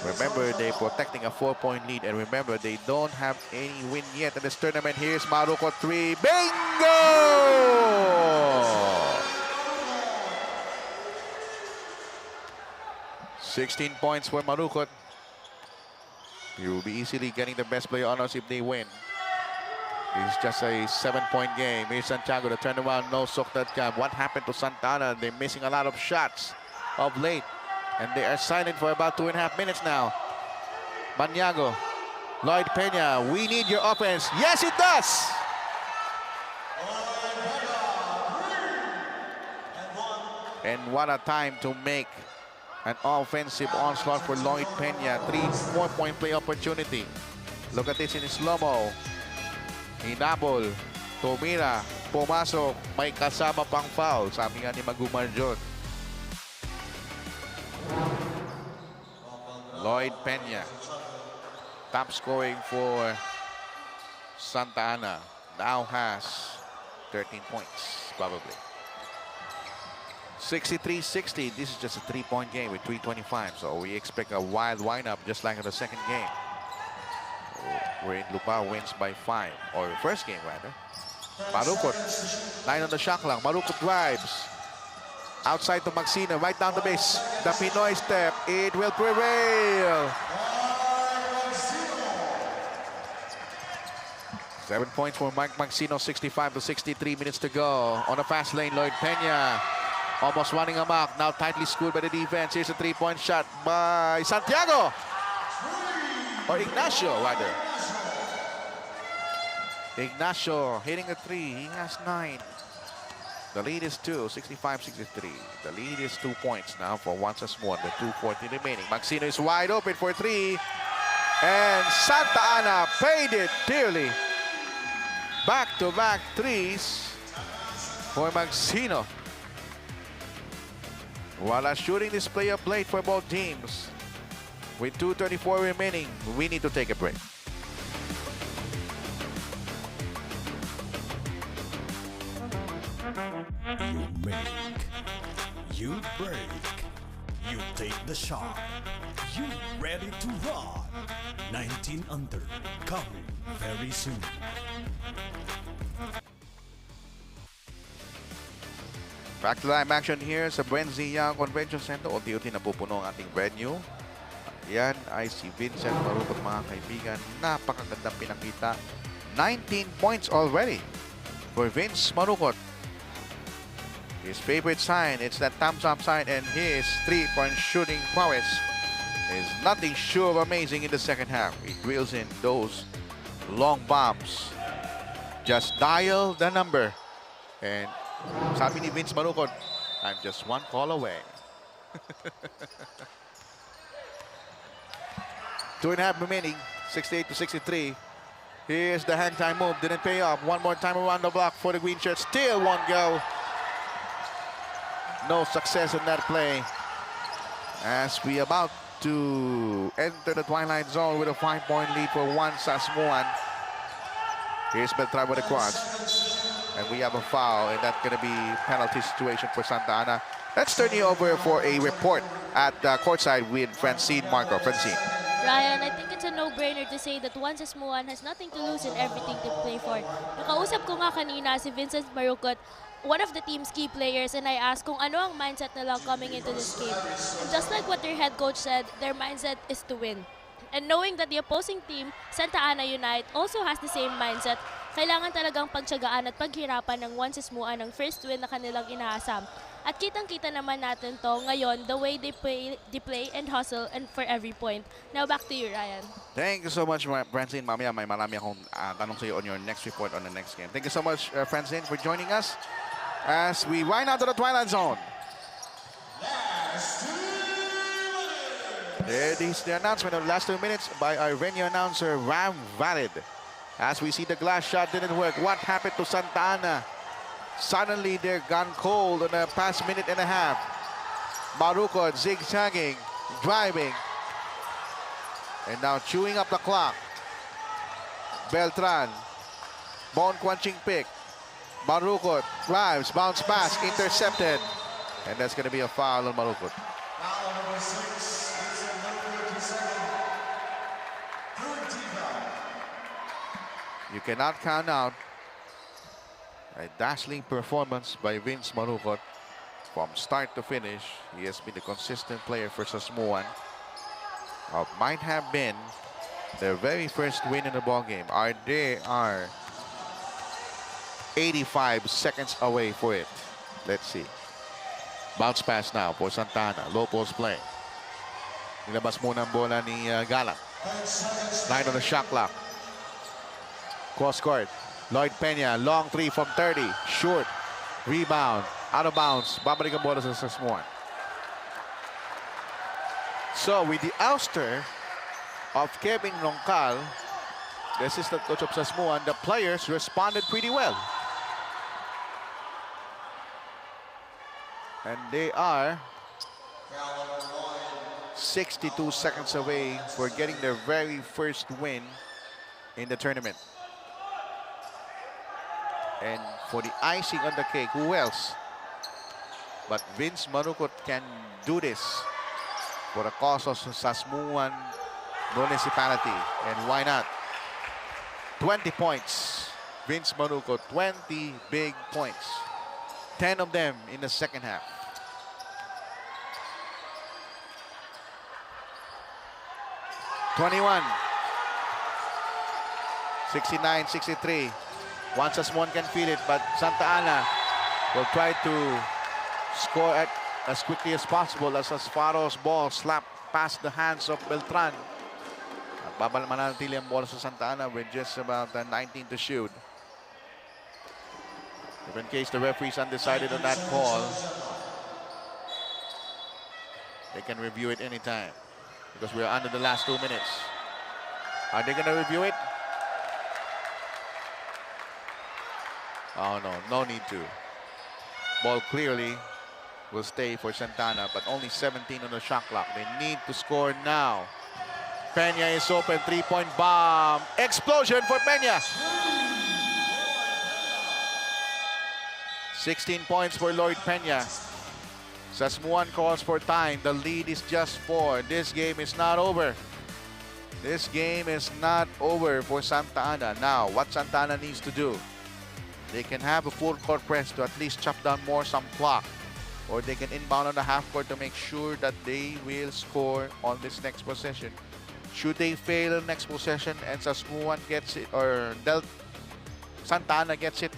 Remember, they're protecting a 4-point lead. And remember, they don't have any win yet in this tournament. Here's Marukot 3. Bingo! 16 points for Marukot. He will be easily getting the best player honors if they win. It's just a 7-point game. Here's Santiago, the turnaround, no sock.com. What happened to Santa Ana? They're missing a lot of shots of late. And they are silent for about 2.5 minutes now. Maniago, Lloyd Peña, we need your offense. Yes, it does! And what a time to make an offensive onslaught for Lloyd Peña. 3-4-point play opportunity. Look at this in slow-mo. Hinabol, tumira, pumasok, may kasama pang foul. Sabi nga ni Magumarjon. Lloyd Peña, top scoring for Santa Ana, now has 13 points, probably. 63-60, this is just a 3-point game with 3:25, so we expect a wild wind-up just like in the second game. Wherein Lupao wins by 5, or the first game rather. Marukot, 9 on the shot clock. Marukot drives. Outside to Maxino, right down the base. The Pinoy step, it will prevail. 7 points for Mike Maxino, 65 to 63 minutes to go. On the fast lane, Lloyd Peña almost running amok. Now tightly screwed by the defense. Here's a 3-point shot by Santiago. Or Ignacio, rather. Ignacio hitting a 3. He has 9. The lead is 2, 65-63. The lead is 2 points now for once as one, with 2:40 remaining. Maxino is wide open for 3. And Santa Ana paid it dearly. Back-to-back threes for Maxino. While a shooting display of late for both teams. With 2:34 remaining, we need to take a break. You make, you break, you take the shot, you ready to rock. 19 under, coming very soon. Back to live action here sa Brenzy Young Convention Center. Unti-unti napupuno ang ating venue. Yan ay si Vincent Marukot, mga kaibigan. Napakagandang pinakita. 19 points already for Vince Marukot. His favorite sign, it's that thumbs up sign, and his 3-point shooting prowess is nothing short of amazing in the second half. He drills in those long bombs. Just dial the number. And sabi ni Vince Marucot, I'm just one call away. 2.5 remaining, 68 to 63. Here's the hang time move, didn't pay off. One more time around the block for the green shirt, still won't go. No success in that play. As we about to enter the twilight zone with a 5-point lead for one Sasmuan. Here's Beltran with a cross. And we have a foul, and that's going to be penalty situation for Santa Ana. Let's turn you over for a report at courtside with Francine Marco. Francine. Ryan, I think it's a no-brainer to say that once Sasmuan has nothing to lose and everything to play for. Nakausap ko nga kanina si Vincent Marucot, one of the team's key players, and I asked kung ano ang mindset nila coming into this game. And just like what their head coach said, their mindset is to win. And knowing that the opposing team, Santa Ana United, also has the same mindset, kailangan talagang pagtiyagaan at paghirapan ng one Sasmuan ng first win na kanilang inaasam. At kitang-kita naman natin to ngayon, the way they play and hustle and for every point. Now back to you, Ryan. Thank you so much, Francine. Mamaya may marami akong tanong sa iyo on your next report on the next game. Thank you so much, Francine, for joining us as we wind out to the twilight zone. There is the announcement of the last 2 minutes by our venue announcer, Ram Valid. As we see the glass shot didn't work. What happened to Santa Ana? Suddenly, they're gone cold in the past minute and a half. Marucot zigzagging, driving, and now chewing up the clock. Beltran, bone-crunching pick. Marucot drives, bounce pass, intercepted. And that's going to be a foul on Marucot. You cannot count out a dazzling performance by Vince Marucot from start to finish. He has been a consistent player for Sasmuan. Might have been their very first win in the ball game. They are 85 seconds away for it. Let's see. Bounce pass now for Santa Ana. Low post play. Nilabas muna ang bola ni Galak. Right on the shot clock. Cross court. Lloyd Peña, long three from 30. Short. Rebound. Out of bounds. Babalik ang bola sa Sasmuan. So with the ouster of Kevin Roncal, the assistant coach of Sasmuan, the players responded pretty well. And they are 62 seconds away for getting their very first win in the tournament. And for the icing on the cake, who else? But Vince Marucot can do this for the cause of Sasmuan municipality. And why not? 20 points. Vince Marucot, 20 big points. 10 of them in the second half. (21) 69-63. Once Sasmuan can feel it, but Santa Ana will try to score as quickly as possible as Asfaro's ball slapped past the hands of Beltran. Mananatili ang bola sa Santa Ana with just about 19 to shoot. If in case the referee's undecided on that call, they can review it anytime because we're under the last 2 minutes. Are they going to review it? Oh no, no need to. Ball clearly will stay for Santa Ana, but only 17 on the shot clock. They need to score now. Peña is open, three-point bomb. Explosion for Peña. 16 points for Lloyd Peña. Sasmuan calls for time. The lead is just 4. This game is not over. This game is not over for Santa Ana. Now, what Santa Ana needs to do? They can have a full court press to at least chop down some clock. Or they can inbound on the half court to make sure that they will score on this next possession. Should they fail the next possession and Sasmuan gets it, or Santa Ana gets it,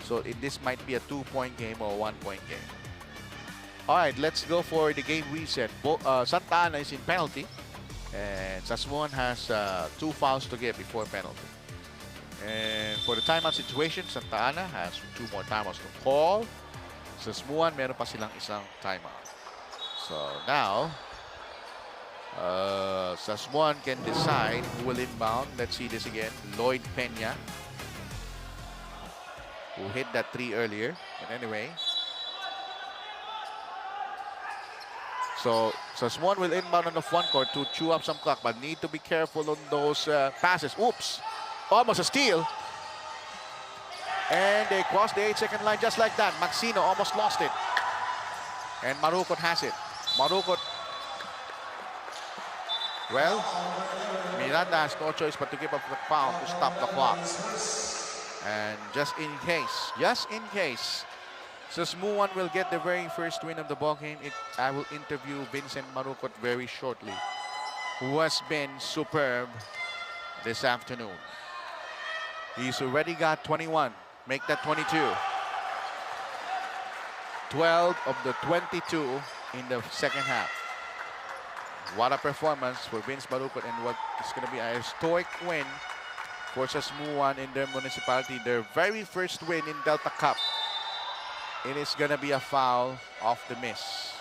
so this might be a 2-point game or a 1-point game. All right, let's go for the game reset. Santa Ana is in penalty, and Sasmuan has 2 fouls to get before penalty. And for the timeout situation, Santa Ana has 2 more timeouts to call. Sa Smuan, meron pa silang isang timeout. So now, Sasmuan can decide who will inbound. Let's see this again. Lloyd Peña, who hit that 3 earlier. But anyway, so Sasmuan will inbound on the front court to chew up some clock, but need to be careful on those passes. Oops, almost a steal. And they cross the 8-second line just like that. Maxino almost lost it. And Marukot has it. Marukot. Well, Miranda has no choice but to give up the foul to stop the clock. And just in case, Sasmuan will get the very first win of the ballgame, I will interview Vincent Marukot very shortly, who has been superb this afternoon. He's already got 21. Make that 22. 12 of the 22 in the second half. What a performance for Vince Marukot, and what is going to be a historic win for Sasmuan in their municipality. Their very first win in Delta Cup. It is going to be a foul off the miss.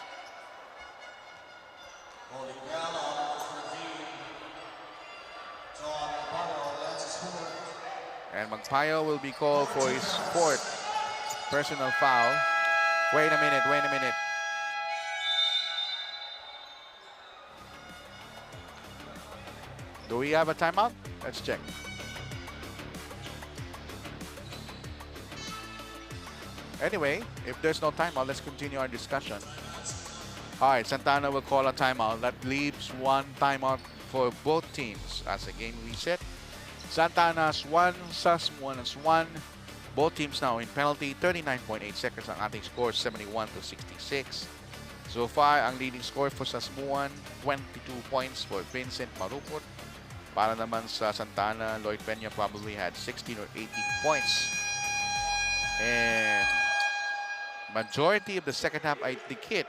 And Magpayo will be called for his 4th personal foul. Wait a minute. Do we have a timeout? Let's check. Anyway, if there's no timeout, let's continue our discussion. All right, Santa Ana will call a timeout. That leaves 1 timeout for both teams as a game reset. Santa Ana's 1, Sasmuan has 1. Both teams now in penalty. 39.8 seconds ang ating score, 71-66. So far, ang leading score for Sasmuan, 22 points for Vincent Marukot. Para naman sa Santa Ana, Lloyd Peña probably had 16 or 18 points. And majority of the second half ay dikit.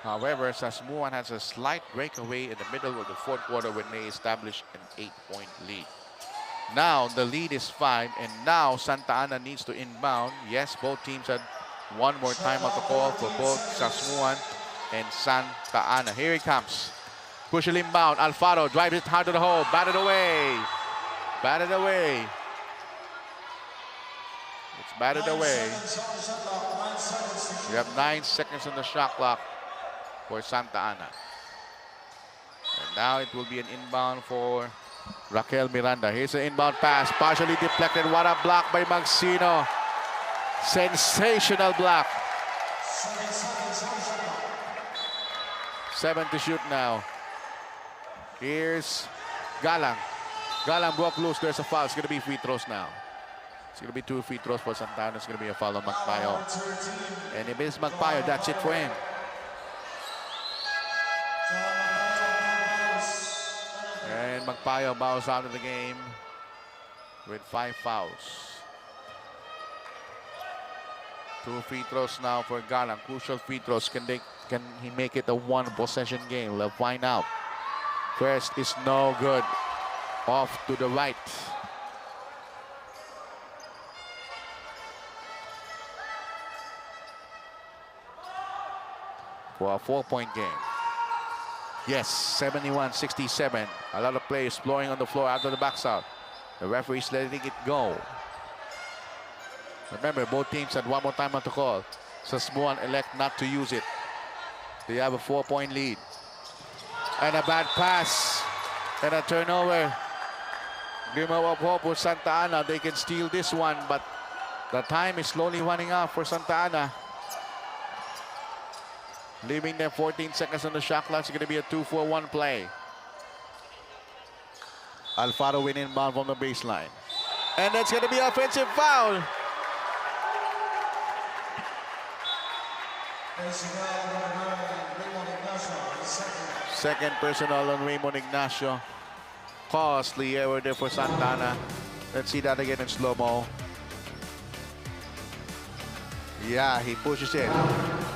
However, Sasmuan has a slight breakaway in the middle of the 4th quarter when they established an 8-point lead. Now the lead is 5, and now Santa Ana needs to inbound. Yes, both teams had 1 more timeout to call for both Sasmuan and Santa Ana. Here he comes. Pushing inbound. Alfaro drives it hard to the hole. Batted away. It's batted away. We have 9 seconds on the shot clock for Santa Ana. And now it will be an inbound for Raquel Miranda. Here's an inbound pass, partially deflected. What a block by Maxino. Sensational block. 7 to shoot now. Here's Galang. Galang broke loose. There's a foul. It's going to be free throws now. It's going to be 2 free throws for Santa Ana. It's going to be a foul on Magpayo. And if it's Magpayo, that's it for him. And Magpayo bows out of the game with 5 fouls. 2 free throws now for Galang. Crucial free throws. Can he make it a 1-possession game? Let's find out. First is no good. Off to the right. For a 4-point game. Yes, 71-67. A lot of players flowing on the floor after the box out. The referee's letting it go. Remember, both teams had 1 more time to call. Sasmuan elect not to use it. They have a 4-point lead. And a bad pass. And a turnover. Glimmer of hope for Santa Ana. They can steal this one, but the time is slowly running out for Santa Ana. Leaving them 14 seconds on the shot clock. It's going to be a 2-for-1 play. Alfaro win inbound from the baseline. And that's going to be an offensive foul. Second personal on Raymond Ignacio. Costly error there for Santa Ana. Let's see that again in slow-mo. Yeah, he pushes it.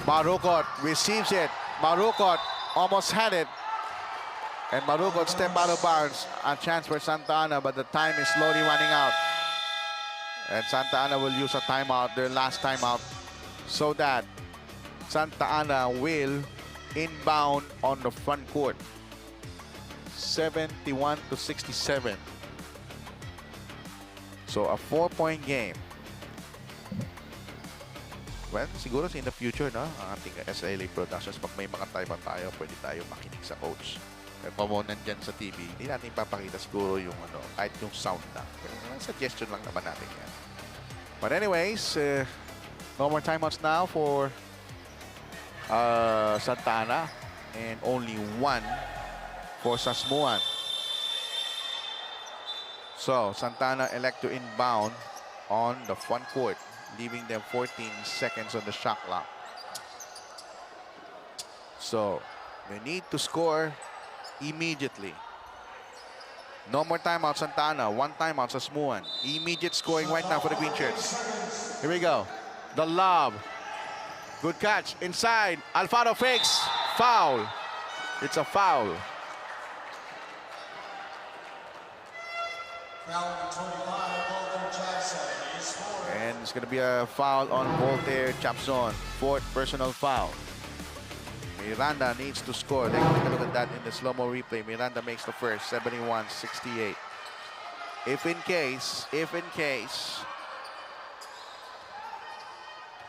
Marukot receives it. Marukot almost had it. And Marukot step out of bounds. A chance for Santa Ana, but the time is slowly running out. And Santa Ana will use a timeout, their last timeout, so that Santa Ana will inbound on the front court. 71-67. So a 4-point game. Well, siguro in the future, no? Ang ating SLA Productions, pag may mga timeout tayo, pwede tayo makinig sa coach. Kaya pa mo nandyan sa TV, hindi natin papakita siguro yung ano, kahit yung sound na. Pero suggestion lang naman natin yan. But anyways, no more timeouts now for Santa Ana and only one for Sasmuan. So, Santa Ana elect to inbound on the front court, leaving them 14 seconds on the shot clock. So, they need to score immediately. No more timeout, Santa Ana. One timeout, Sasmuan. Immediate scoring right now for the Green Shirts. Here we go. The lob. Good catch. Inside. Alfaro fakes. Foul. It's a foul. And it's going to be a foul on Voltaire Chapson. Fourth personal foul. Miranda needs to score. Take a look at that in the slow-mo replay. Miranda makes the first, 71-68. If in case,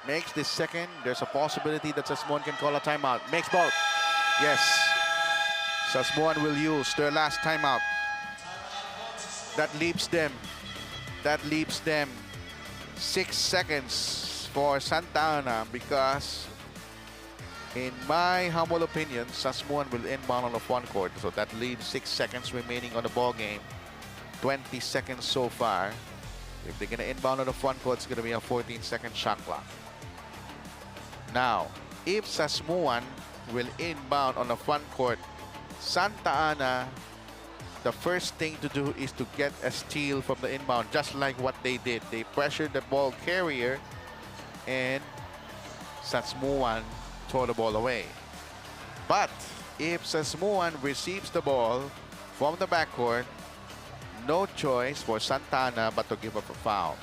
makes the second, there's a possibility that Sasmuan can call a timeout. Makes both. Yes. Sasmuan will use their last timeout. That leaves them 6 seconds for Santa Ana, because in my humble opinion, Sasmuan will inbound on the front court. So that leaves 6 seconds remaining on the ball game. 20 seconds so far. If they're gonna inbound on the front court, it's gonna be a 14-second shot clock. Now, if Sasmuan will inbound on the front court, Santa Ana, the first thing to do is to get a steal from the inbound, just like what they did. They pressured the ball carrier, and Sasmuan throw the ball away. But if Sasmuan receives the ball from the backcourt, no choice for Santa Ana but to give up a foul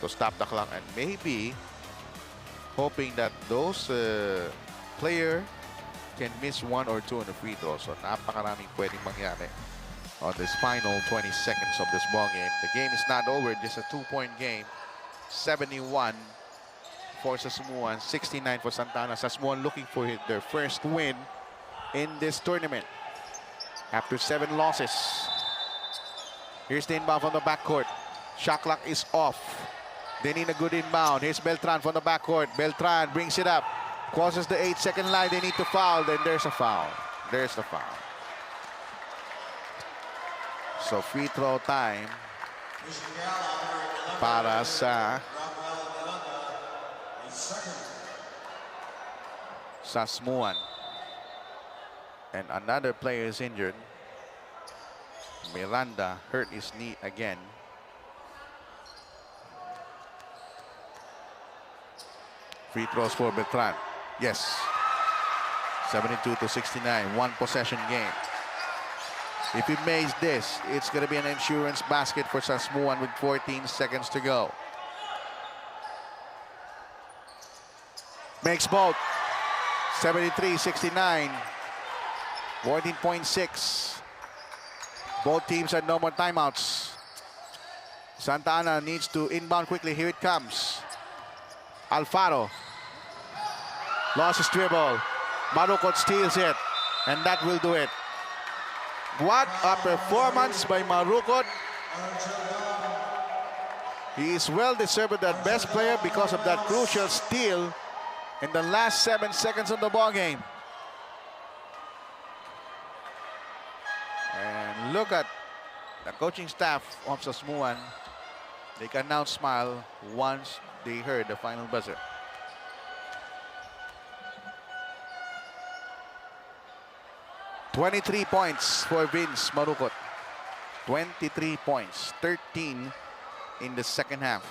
to stop the clock, and maybe hoping that those player can miss 1 or 2 on the free throw. So napakaraming pwedeng mangyari on this final 20 seconds of this ball game. The game is not over, just a 2-point game. 71 for Sasmuan, 69 for Santa Ana. Sasmuan looking for their first win in this tournament after 7 losses. Here's the inbound from the backcourt. Shot clock is off. They need a good inbound. Here's Beltran from the backcourt. Beltran brings it up. Crosses the 8-second line. They need to foul. Then there's a foul. There's the foul. So free throw time para sa Sasmuan. And another player is injured. Miranda hurt his knee again. Free throws for Beltran. Yes. 72-69. 1 possession game. If he makes this, it's going to be an insurance basket for Sasmuan with 14 seconds to go. Makes both. 73-69. 14.6. Both teams had no more timeouts. Santa Ana needs to inbound quickly. Here it comes. Alfaro. Lost his dribble. Marukot steals it. And that will do it. What a performance by Marukot. He is well deserved that best player because of that crucial steal in the last 7 seconds of the ball game. And look at the coaching staff of Sasmuan. They can now smile once they heard the final buzzer. "23 points for Vince Marukot. 23 points, 13 in the second half.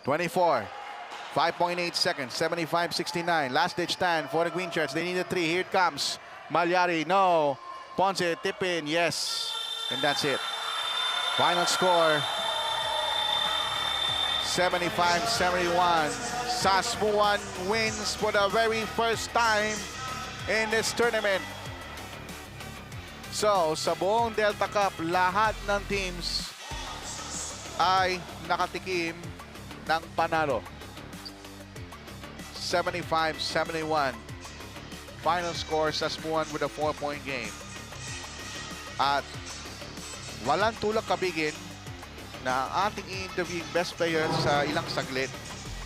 24. 5.8 seconds. 75-69. Last-ditch stand for the Green Shirts. They need a 3. Here it comes. Malyari, no. Ponce, tip in, yes. And that's it. Final score, 75-71. Sasmuan wins for the very first time in this tournament. So, sa buong Delta Cup, lahat ng teams ay nakatikim ng panalo. 75-71. Final score, Sasmuan with a 4-point game. At walang tulak kabigin na ang ating i-interviewing best player sa ilang saglit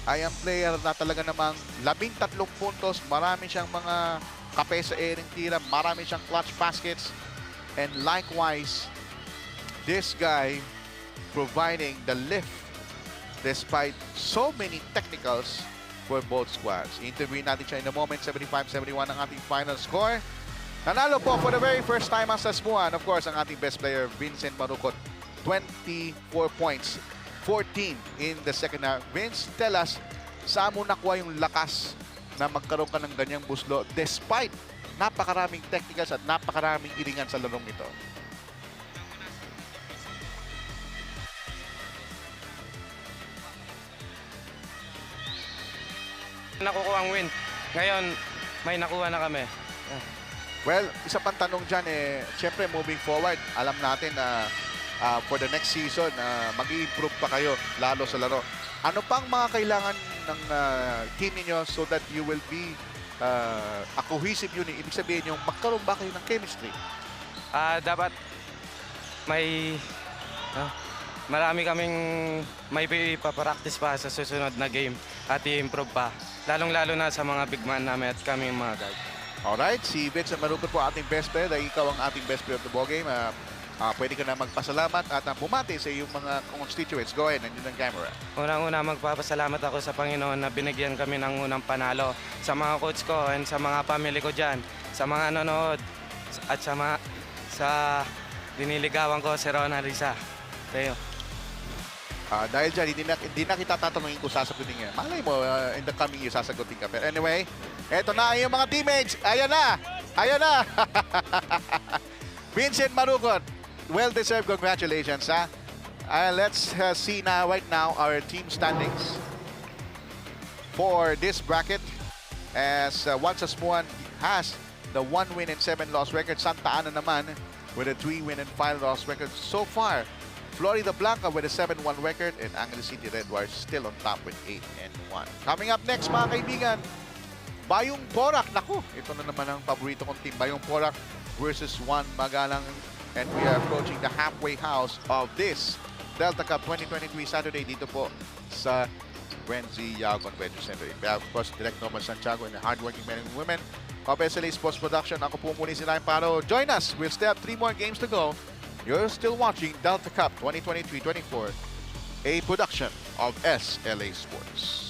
ay ang player na talaga namang 13 puntos, marami siyang mga kape sa airing tira, marami siyang clutch baskets, and likewise, this guy providing the lift despite so many technicals for both squads. Interviewin natin siya in a moment. 75-71 ang ating final score. Nanalo po for the very first time ang Sasmuan. Of course, ang ating best player, Vincent Marucot. 24 points, 14 in the second half. Vince, tell us, saan mo nakuha yung lakas na magkaroon ka ng ganyang buslo despite napakaraming technicals at napakaraming iringan sa larong ito? Nakukuha ang win. Ngayon, may nakuha na kami. Well, isa pang tanong dyan, syempre moving forward, alam natin na for the next season, mag-i-improve pa kayo lalo sa laro. Ano pang mga kailangan ng team ninyo so that you will be a cohesive unit? Ibig sabihin yung magkaroon ba kayo ng chemistry? Dapat may marami kaming may ipapractice pa sa susunod na game at i-improve pa. Lalong-lalo na sa mga big man namin at kaming mga guard. Alright, si Vincent Marucot po ating best player dahil ikaw ang ating best player of the ball game. Pwede ka na magpasalamat at bumati sa iyong mga constituents. Go ahead, nandiyan ang camera. Unang-una, magpapasalamat ako sa Panginoon na binigyan kami ng unang panalo. Sa mga coach ko and sa mga family ko dyan, sa mga nanonood at sa diniligawan ko si Ronald Risa. Tayo. Dahil dyan, hindi na kita tatanungin kung sasagutin niya. Malay mo, in the coming years, sasagutin ka. Pero anyway, eto na yung mga teammates. Ayan na! Ayan na! Vincent Marucot, well-deserved congratulations. Let's see now, right now, our team standings for this bracket. As once Sasmuan has the 1 win and 7 loss record. Santa Ana naman with a 3 win and 5 loss record so far. Florida Blanca with a 7-1 record, and Angeles City Red Wires still on top with 8-1. Coming up next, mga kaibigan, Bayong Porac. Naku, ito na naman ang paborito kong team. Bayong Porac versus Juan Magalang, and we are approaching the halfway house of this Delta Cup 2023 Saturday dito po sa Renzi Yao Convention Center. We have, of course, Direct Norman Santiago and the hardworking men and women of SLA Sports Production. Ako po muli si Ryan Paro. Join us. We'll still have 3 more games to go. You're still watching Delta Cup 2023-24, a production of SLA Sports.